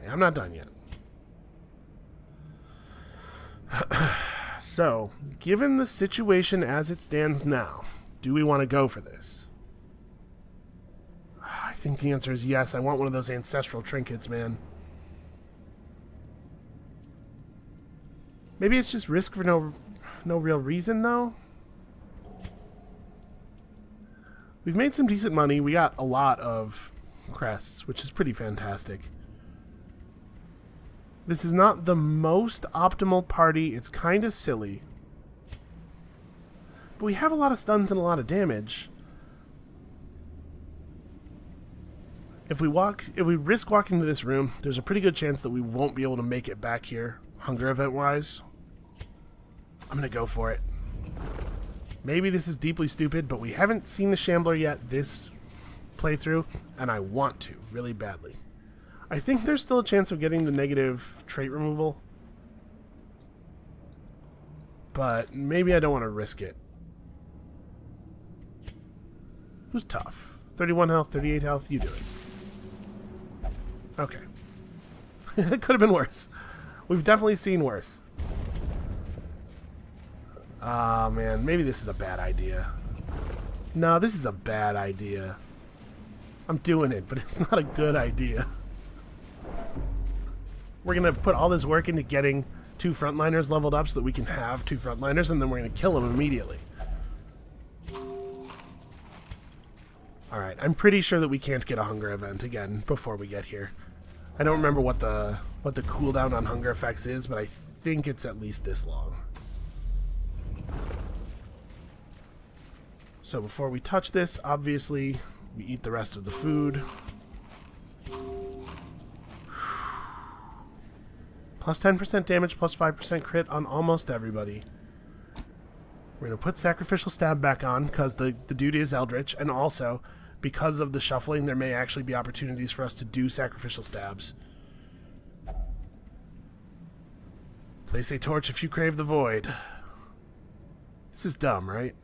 Hey, I'm not done yet. So, given the situation as it stands now, do we want to go for this? I think the answer is yes. I want one of those ancestral trinkets, man. Maybe it's just risk for no real reason, though. We've made some decent money. We got a lot of crests, which is pretty fantastic. This is not the most optimal party. It's kind of silly. But we have a lot of stuns and a lot of damage. If we risk walking to this room, there's a pretty good chance that we won't be able to make it back here, hunger event-wise. I'm going to go for it. Maybe this is deeply stupid, but we haven't seen the Shambler yet this playthrough, and I want to, really badly. I think there's still a chance of getting the negative trait removal, but maybe I don't want to risk it. Who's tough? 31 health, 38 health, you do it. Okay. It could have been worse. We've definitely seen worse. Ah, man, maybe this is a bad idea. No, this is a bad idea. I'm doing it, but it's not a good idea. We're going to put all this work into getting 2 frontliners leveled up so that we can have 2 frontliners, and then we're going to kill them immediately. Alright, I'm pretty sure that we can't get a hunger event again before we get here. I don't remember what the cooldown on hunger effects is, but I think it's at least this long. So before we touch this, obviously, we eat the rest of the food. Plus 10% damage, plus 5% crit on almost everybody. We're going to put Sacrificial Stab back on, because the dude is Eldritch, and also, because of the shuffling, there may actually be opportunities for us to do Sacrificial Stabs. Place a torch if you crave the void. This is dumb, right?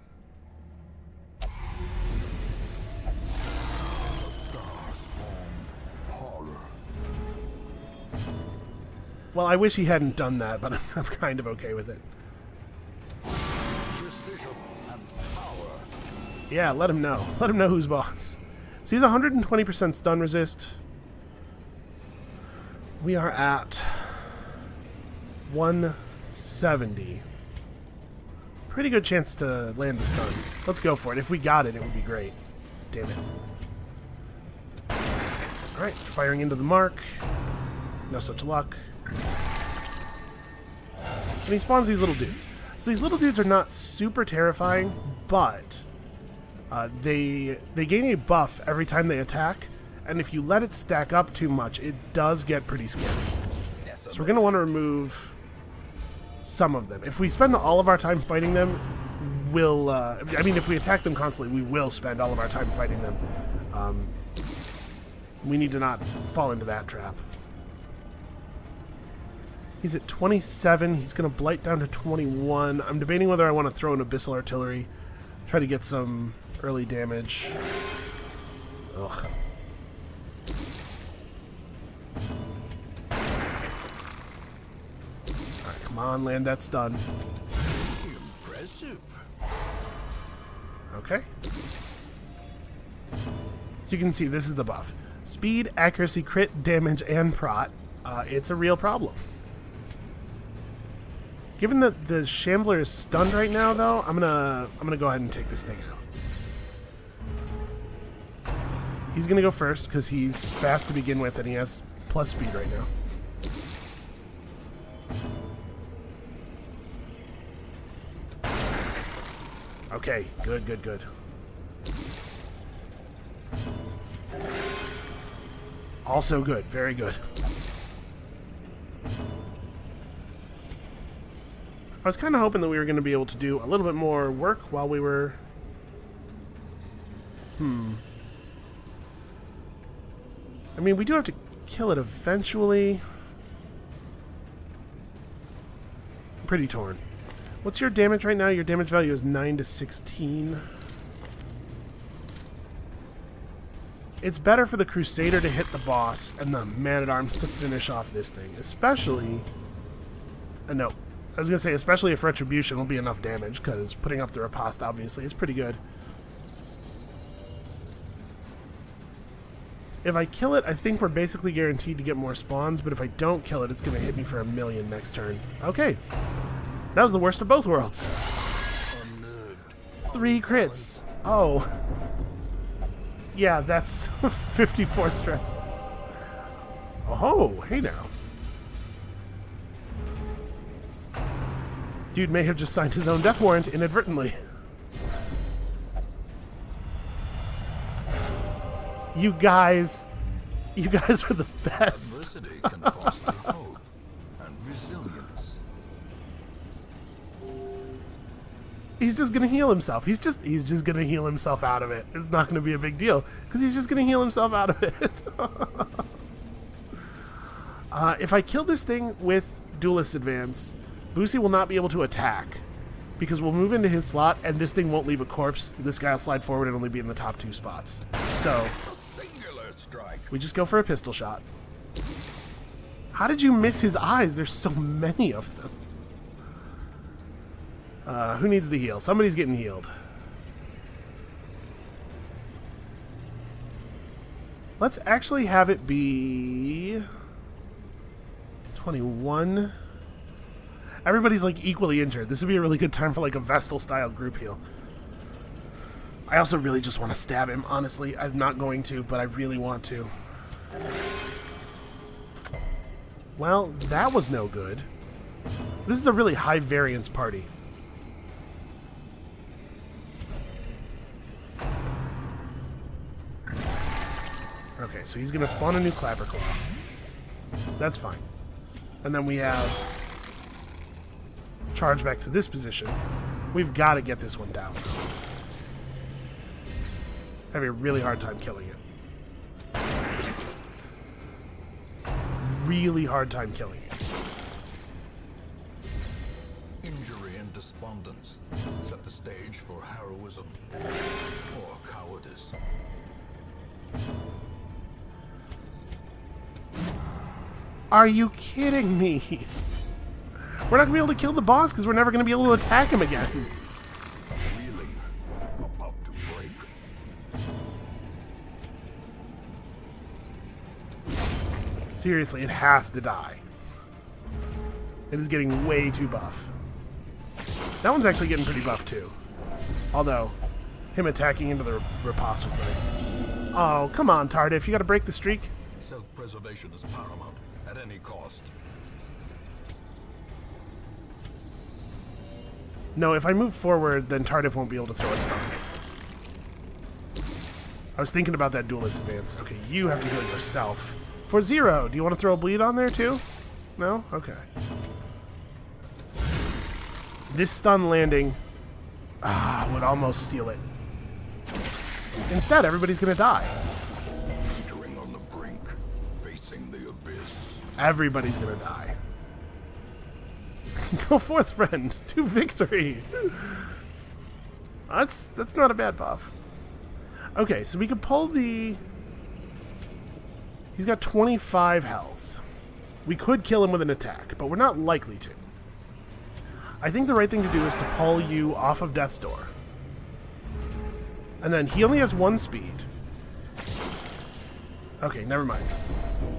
Well, I wish he hadn't done that, but I'm kind of okay with it. Yeah, let him know. Let him know who's boss. So he's 120% stun resist. We are at 170. Pretty good chance to land the stun. Let's go for it. If we got it, it would be great. Damn it. Alright, firing into the mark. No such luck. And he spawns these little dudes. So these little dudes are not super terrifying, but they gain a buff every time they attack, and if you let it stack up too much, it does get pretty scary. So we're going to want to remove some of them. If we spend all of our time fighting them, we'll... I mean, if we attack them constantly, we will spend all of our time fighting them. We need to not fall into that trap. He's at 27. He's going to blight down to 21. I'm debating whether I want to throw an Abyssal Artillery. Try to get some early damage. Ugh. Alright, come on, land that stun. Impressive. Okay. So you can see, this is the buff. Speed, accuracy, crit, damage, and prot. It's a real problem. Given that the Shambler is stunned right now, though, I'm gonna go ahead and take this thing out. He's gonna go first because he's fast to begin with, and he has plus speed right now. Okay, good, good, good. Also good, very good. I was kind of hoping that we were going to be able to do a little bit more work while we were... I mean, we do have to kill it eventually. I'm pretty torn. What's your damage right now? Your damage value is 9 to 16. It's better for the Crusader to hit the boss and the Man-at-Arms to finish off this thing. Especially... no. I was going to say, especially if Retribution will be enough damage, because putting up the Riposte, obviously, is pretty good. If I kill it, I think we're basically guaranteed to get more spawns, but if I don't kill it, it's going to hit me for 1,000,000 next turn. Okay. That was the worst of both worlds. 3 crits. Oh. Yeah, that's 54 stress. Oh, hey now. Dude may have just signed his own death warrant inadvertently. You guys are the best. Adversity can foster hope and resilience. He's just gonna heal himself. He's just gonna heal himself out of it. It's not gonna be a big deal because he's just gonna heal himself out of it. If I kill this thing with Duelist Advance, Boosie will not be able to attack because we'll move into his slot and this thing won't leave a corpse. This guy will slide forward and only be in the top 2 spots. So we just go for a pistol shot. How did you miss his eyes? There's so many of them. Who needs the heal? Somebody's getting healed. Let's actually have it be 21. Everybody's like equally injured. This would be a really good time for like a Vestal style group heal. I also really just want to stab him, honestly. I'm not going to, but I really want to. Well, that was no good. This is a really high variance party. Okay, so he's going to spawn a new Clapperclaw. That's fine. And then we have charge back to this position. We've got to get this one down. I have a really hard time killing it. Really hard time killing it. Injury and despondence set the stage for heroism or cowardice. Are you kidding me? We're not going to be able to kill the boss because we're never going to be able to attack him again. Reeling, about to break. Seriously, it has to die. It is getting way too buff. That one's actually getting pretty buff too. Although, him attacking into the riposte was nice. Oh, come on, Tardif. You got to break the streak. Self-preservation is paramount at any cost. No, if I move forward, then Tardif won't be able to throw a stun. I was thinking about that Duelist Advance. Okay, you have to heal yourself. For 0, do you want to throw a bleed on there too? No? Okay. This stun landing would almost steal it. Instead, everybody's going to die. Teetering on the brink, facing the abyss. Everybody's going to die. Go forth, friend, to victory. That's not a bad buff. Okay, so we could pull the... He's got 25 health. We could kill him with an attack, but we're not likely to. I think the right thing to do is to pull you off of Death's Door. And then he only has 1 speed. Okay, never mind.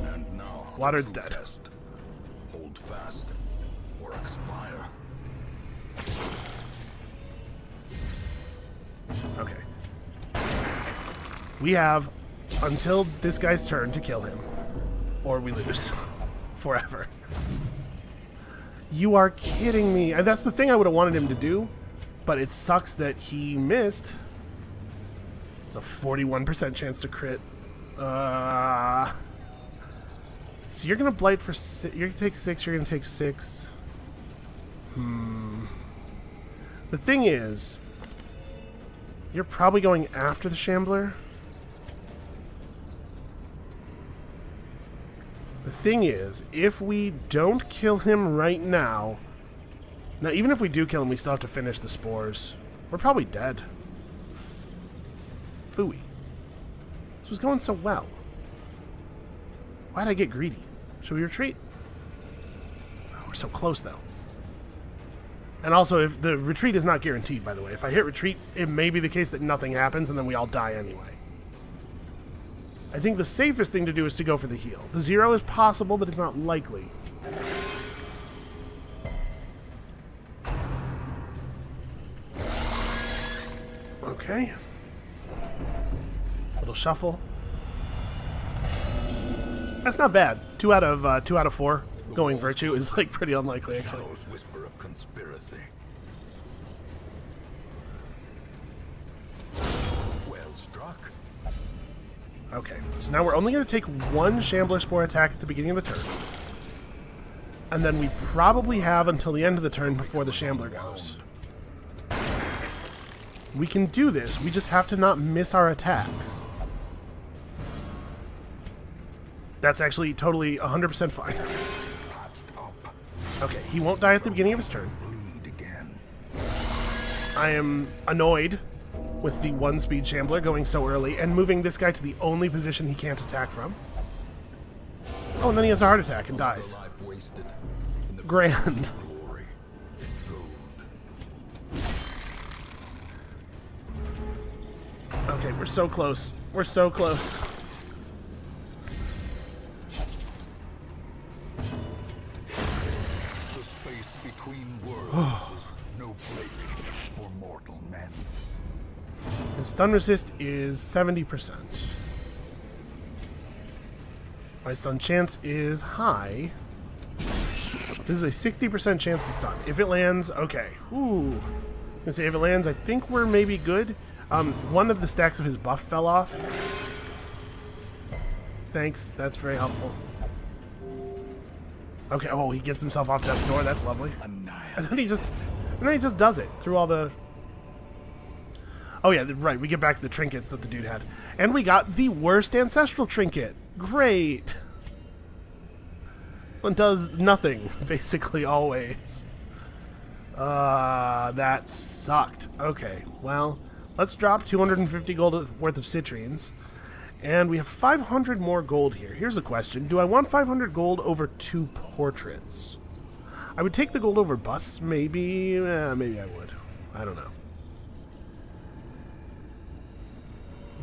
And now, Watered's the true dead. test. Hold fast or expire. Okay. We have until this guy's turn to kill him, or we lose forever. You are kidding me. And that's the thing I would have wanted him to do, but it sucks that he missed. It's a 41% chance to crit. So you're gonna blight for you're gonna take 6. You're gonna take 6. The thing is, you're probably going after the Shambler. The thing is, if we don't kill him right now, Now, even if we do kill him, we still have to finish the spores. We're probably dead. Phooey. This was going so well. Why'd I get greedy? Should we retreat? Oh, we're so close, though. And also, if the retreat is not guaranteed, by the way. If I hit retreat, it may be the case that nothing happens, and then we all die anyway. I think the safest thing to do is to go for the heal. The 0 is possible, but it's not likely. Okay. Little shuffle. That's not bad. 2 out of 4 going virtue is like pretty unlikely, actually. Whisper of conspiracy. Well struck. Okay, so now we're only going to take 1 Shambler Spore attack at the beginning of the turn. And then we probably have until the end of the turn before the Shambler goes. We can do this, we just have to not miss our attacks. That's actually totally 100% fine. Okay, he won't die at the beginning of his turn. I am annoyed with the 1-speed Shambler going so early and moving this guy to the only position he can't attack from. Oh, and then he has a heart attack and dies. Grand. Okay, we're so close. We're so close. The space between worlds is no place for mortal men. His stun resist is 70%. My stun chance is high. This is a 60% chance to stun. If it lands, okay. Ooh. I'm gonna say if it lands, I think we're maybe good. One of the stacks of his buff fell off. Thanks, that's very helpful. Okay, oh, he gets himself off death's door. That's lovely. And then he just does it through all the. Oh yeah, right. We get back to the trinkets that the dude had, and we got the worst ancestral trinket. Great. This one does nothing, basically always. That sucked. Okay, well. Let's drop 250 gold worth of citrines. And we have 500 more gold here. Here's a question. Do I want 500 gold over 2 portraits? I would take the gold over busts, maybe. Maybe I would. I don't know.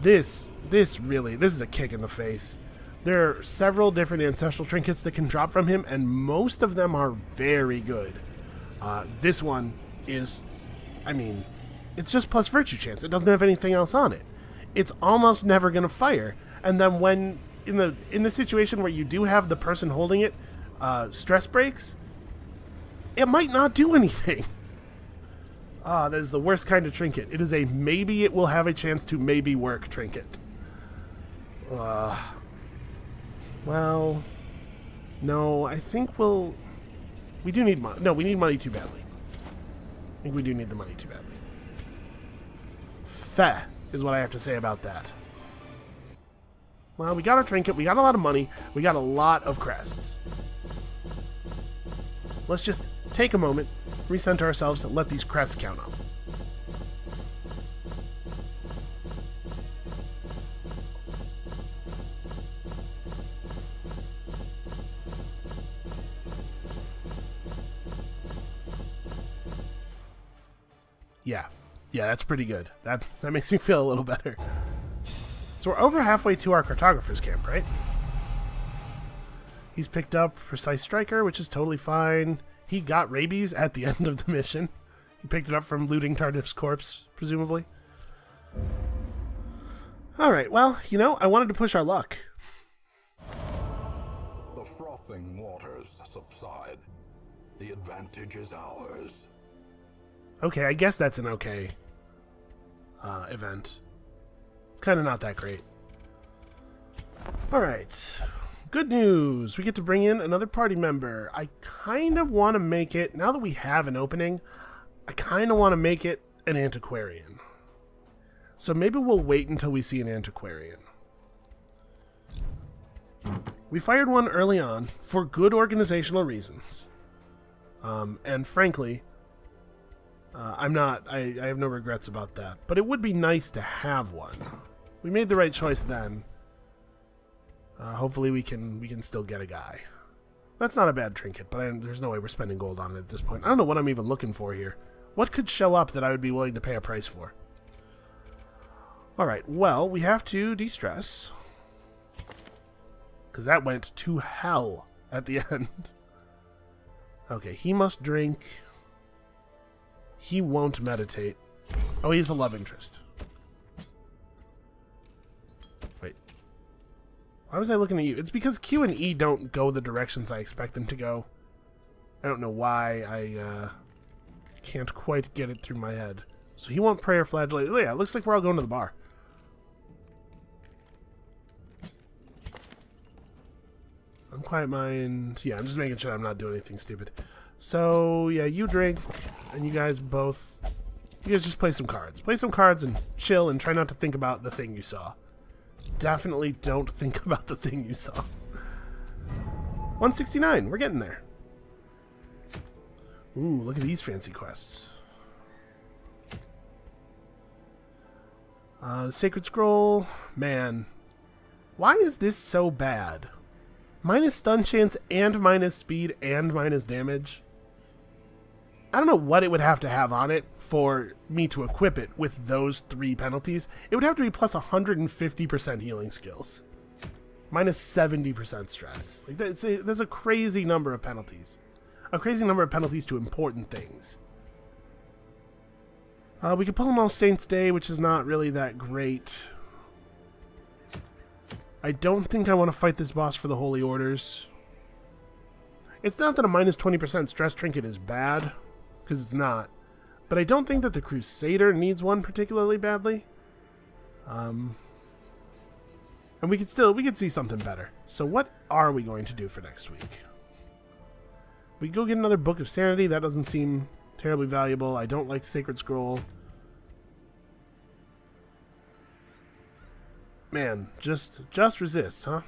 This is a kick in the face. There are several different ancestral trinkets that can drop from him, and most of them are very good. This one is, I mean... It's just plus virtue chance. It doesn't have anything else on it. It's almost never going to fire. And then when in the situation where you do have the person holding it stress breaks, it might not do anything. That is the worst kind of trinket. It is a maybe it will have a chance to maybe work trinket. Well, no, I think we do need money. No, we need money too badly. I think we do need the money too badly. Feh is what I have to say about that. Well, we got our trinket, we got a lot of money, we got a lot of crests. Let's just take a moment, recenter ourselves, and let these crests count up. Yeah, that's pretty good. That makes me feel a little better. So we're over halfway to our cartographer's camp, right? He's picked up Precise Striker, which is totally fine. He got rabies at the end of the mission. He picked it up from looting Tardif's corpse, presumably. Alright, well, I wanted to push our luck. The frothing waters subside. The advantage is ours. Okay, I guess that's an okay event. It's kind of not that great. Alright. Good news. We get to bring in another party member. I kind of want to make it, now that we have an opening, I kind of want to make it an antiquarian. So maybe we'll wait until we see an antiquarian. We fired one early on for good organizational reasons. And frankly, I have no regrets about that. But it would be nice to have one. We made the right choice then. Hopefully we can still get a guy. That's not a bad trinket, but there's no way we're spending gold on it at this point. I don't know what I'm even looking for here. What could show up that I would be willing to pay a price for? Alright, well, we have to de-stress. Because that went to hell at the end. Okay, he must drink. He won't meditate. Oh, he's a love interest. Wait. Why was I looking at you? It's because Q and E don't go the directions I expect them to go. I don't know why. I can't quite get it through my head. So he won't pray or flagellate. Oh, yeah, it looks like we're all going to the bar. Unquiet mind. Yeah, I'm just making sure I'm not doing anything stupid. So, yeah, you drink, and you guys just play some cards. Play some cards and chill and try not to think about the thing you saw. Definitely don't think about the thing you saw. 169, we're getting there. Ooh, look at these fancy quests. The Sacred Scroll, man. Why is this so bad? Minus stun chance and minus speed and minus damage. I don't know what it would have to have on it for me to equip it with those 3 penalties. It would have to be plus 150% healing skills. Minus 70% stress. Like there's a crazy number of penalties. A crazy number of penalties to important things. We could pull them All Saints Day, which is not really that great. I don't think I want to fight this boss for the Holy Orders. It's not that a minus 20% stress trinket is bad, because it's not. But I don't think that the Crusader needs one particularly badly. And we could see something better. So what are we going to do for next week? We go get another Book of Sanity. That doesn't seem terribly valuable. I don't like Sacred Scroll. Man, just resist, huh?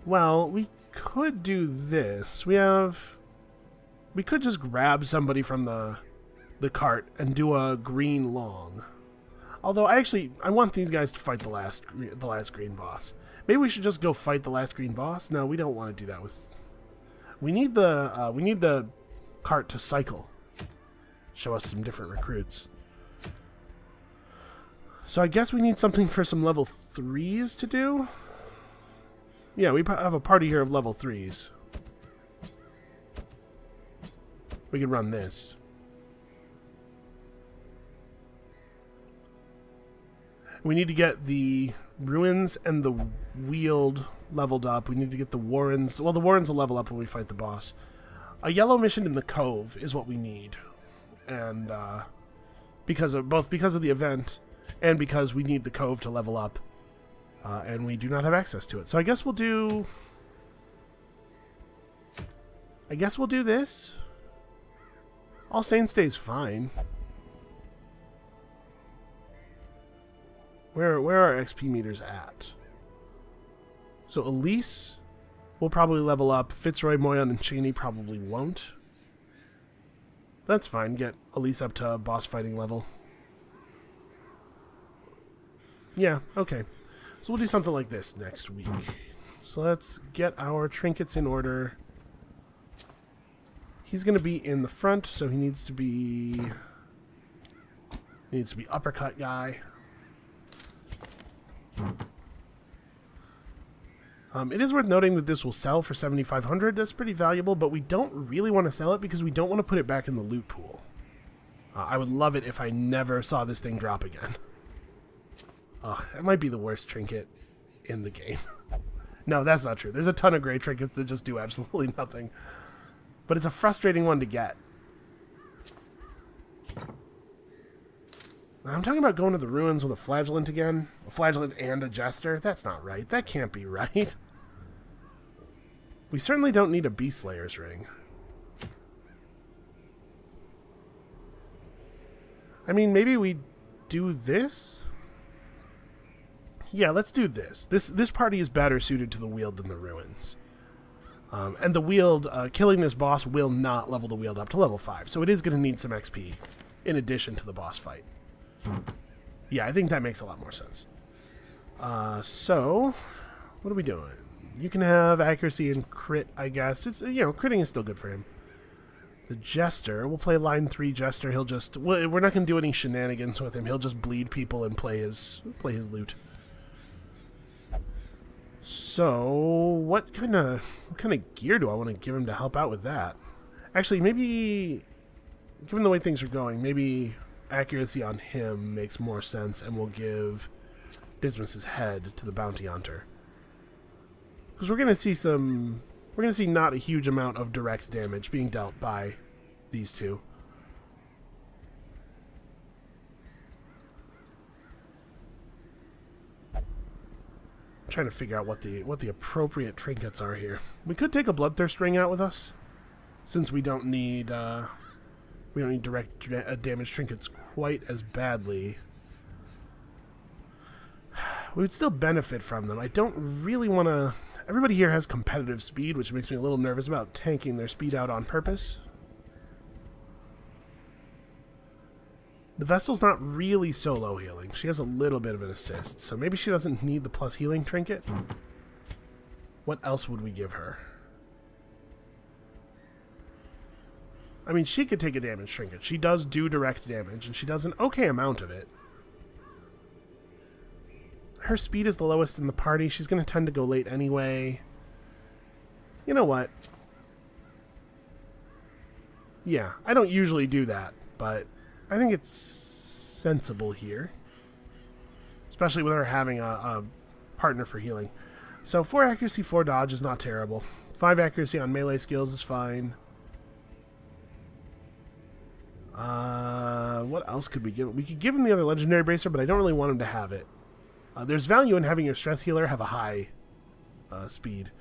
Well, we could do this. We could just grab somebody from the cart and do a green long. Although I want these guys to fight the last green boss. Maybe we should just go fight the last green boss. No, we don't want to do that with. We need the cart to cycle. Show us some different recruits. So I guess we need something for some level 3s to do. Yeah, we have a party here of level 3s. We could run this. We need to get the ruins and the wield leveled up. We need to get the warrens. Well, the warrens will level up when we fight the boss. A yellow mission in the cove is what we need, and because of the event and because we need the cove to level up, and we do not have access to it. So I guess we'll do this. All Saints Day is fine. Where are XP meters at? So Elise will probably level up. Fitzroy, Moyon, and Cheney probably won't. That's fine. Get Elise up to boss fighting level. Yeah, okay. So we'll do something like this next week. So let's get our trinkets in order. He's going to be in the front, so he needs to be uppercut guy. It is worth noting that this will sell for 7,500. That's pretty valuable, but we don't really want to sell it because we don't want to put it back in the loot pool. I would love it if I never saw this thing drop again. Ugh, that might be the worst trinket in the game. No, that's not true. There's a ton of great trinkets that just do absolutely nothing. But it's a frustrating one to get. I'm talking about going to the ruins with a flagellant again. A flagellant and a jester. That's not right. That can't be right. We certainly don't need a Beast Slayer's ring. I mean, maybe we do this? Yeah, let's do this. This party is better suited to the wield than the ruins. And the wield, killing this boss will not level the wield up to level 5, so it is going to need some XP in addition to the boss fight. Yeah, I think that makes a lot more sense. So, what are we doing? You can have accuracy and crit, I guess. It's, you know, critting is still good for him. The Jester, we'll play line 3 Jester. He'll just, we're not going to do any shenanigans with him. He'll just bleed people and play his loot. So, what kind of gear do I want to give him to help out with that? Actually, maybe, given the way things are going, maybe accuracy on him makes more sense, and we'll give Dismas's head to the bounty hunter. Because we're going to see not a huge amount of direct damage being dealt by these two. I'm trying to figure out what the appropriate trinkets are here. We could take a bloodthirst ring out with us, since we don't need direct damage trinkets quite as badly. We would still benefit from them. I don't really want to... Everybody here has competitive speed, which makes me a little nervous about tanking their speed out on purpose. The Vestal's not really solo healing. She has a little bit of an assist, so maybe she doesn't need the plus healing trinket. What else would we give her? I mean, she could take a damage trinket. She does do direct damage, and she does an okay amount of it. Her speed is the lowest in the party. She's going to tend to go late anyway. You know what? Yeah, I don't usually do that, but I think it's sensible here. Especially with her having a partner for healing. So 4 accuracy, 4 dodge is not terrible. 5 accuracy on melee skills is fine. What else could we give him? We could give him the other legendary bracer, but I don't really want him to have it. There's value in having your stress healer have a high speed.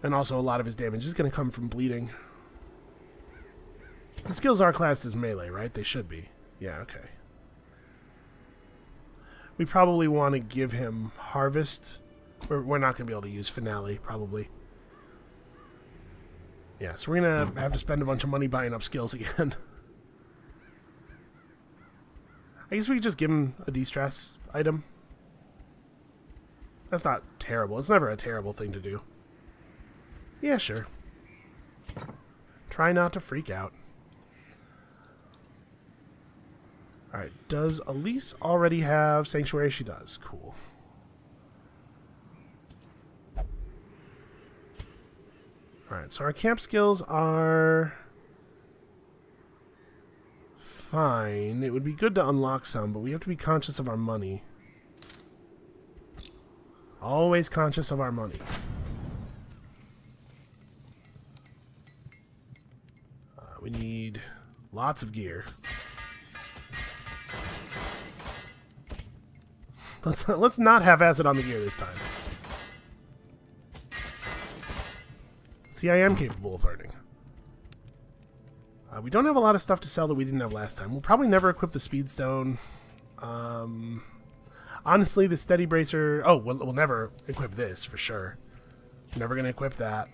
And also a lot of his damage is going to come from bleeding. The skills are classed as melee, right? They should be. Yeah, okay. We probably want to give him Harvest. We're not going to be able to use Finale, probably. Yeah, so we're going to have to spend a bunch of money buying up skills again. I guess we could just give him a de-stress item. That's not terrible. It's never a terrible thing to do. Yeah, sure. Try not to freak out. Alright, does Elise already have Sanctuary? She does. Cool. Alright, so our camp skills are... fine. It would be good to unlock some, but we have to be conscious of our money. Always conscious of our money. We need lots of gear. Let's not have acid on the gear this time. See, I am capable of learning. We don't have a lot of stuff to sell that we didn't have last time. We'll probably never equip the Speedstone. Honestly, the Steady Bracer... Oh, we'll never equip this, for sure. Never going to equip that.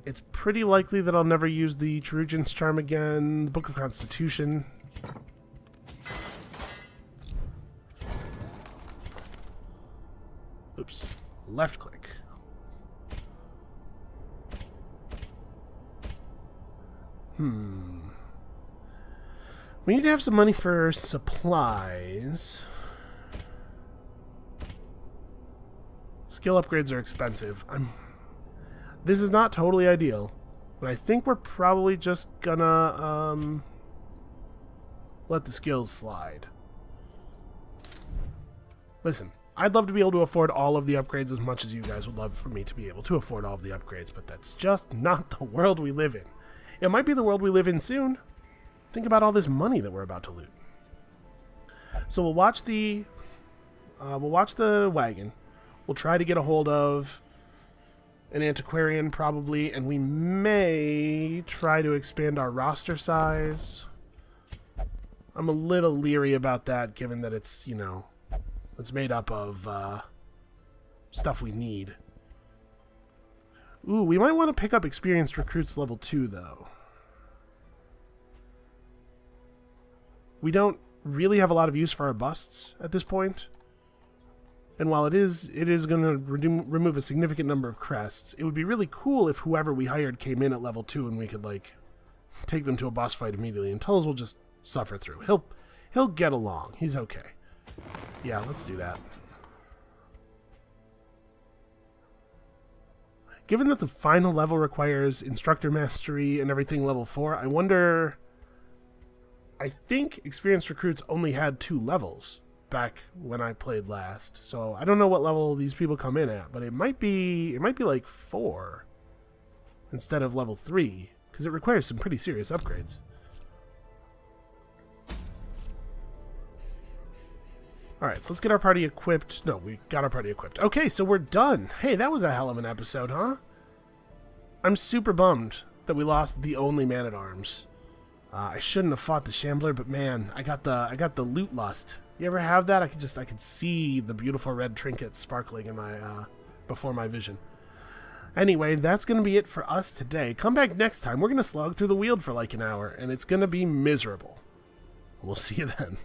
It's pretty likely that I'll never use the Cherugian's Charm again. The Book of Constitution. Oops. Left click. We need to have some money for supplies. Skill upgrades are expensive. This is not totally ideal, but I think we're probably just gonna let the skills slide. Listen, I'd love to be able to afford all of the upgrades as much as you guys would love for me to be able to afford all of the upgrades, but that's just not the world we live in. It might be the world we live in soon. Think about all this money that we're about to loot. So we'll watch the wagon. We'll try to get a hold of an antiquarian probably, and we may try to expand our roster size. I'm a little leery about that, given that it's, you know, it's made up of stuff we need. Ooh, we might want to pick up experienced recruits level 2, though. We don't really have a lot of use for our busts at this point. And while it is going to remove a significant number of crests, it would be really cool if whoever we hired came in at level 2 and we could, like, take them to a boss fight immediately. And Tullus will just suffer through. He'll get along. He's okay. Yeah, let's do that. Given that the final level requires instructor mastery and everything level 4, I wonder... I think experienced recruits only had 2 levels back when I played last. So I don't know what level these people come in at, but it might be like 4 instead of level 3, because it requires some pretty serious upgrades. Alright, so let's get our party equipped. No, we got our party equipped. Okay, so we're done. Hey, that was a hell of an episode, huh? I'm super bummed that we lost the only man-at-arms. I shouldn't have fought the Shambler, but man, I got the loot lust. You ever have that? I could see the beautiful red trinkets sparkling in my before my vision. Anyway, that's going to be it for us today. Come back next time. We're going to slog through the Weald for like an hour, and it's going to be miserable. We'll see you then.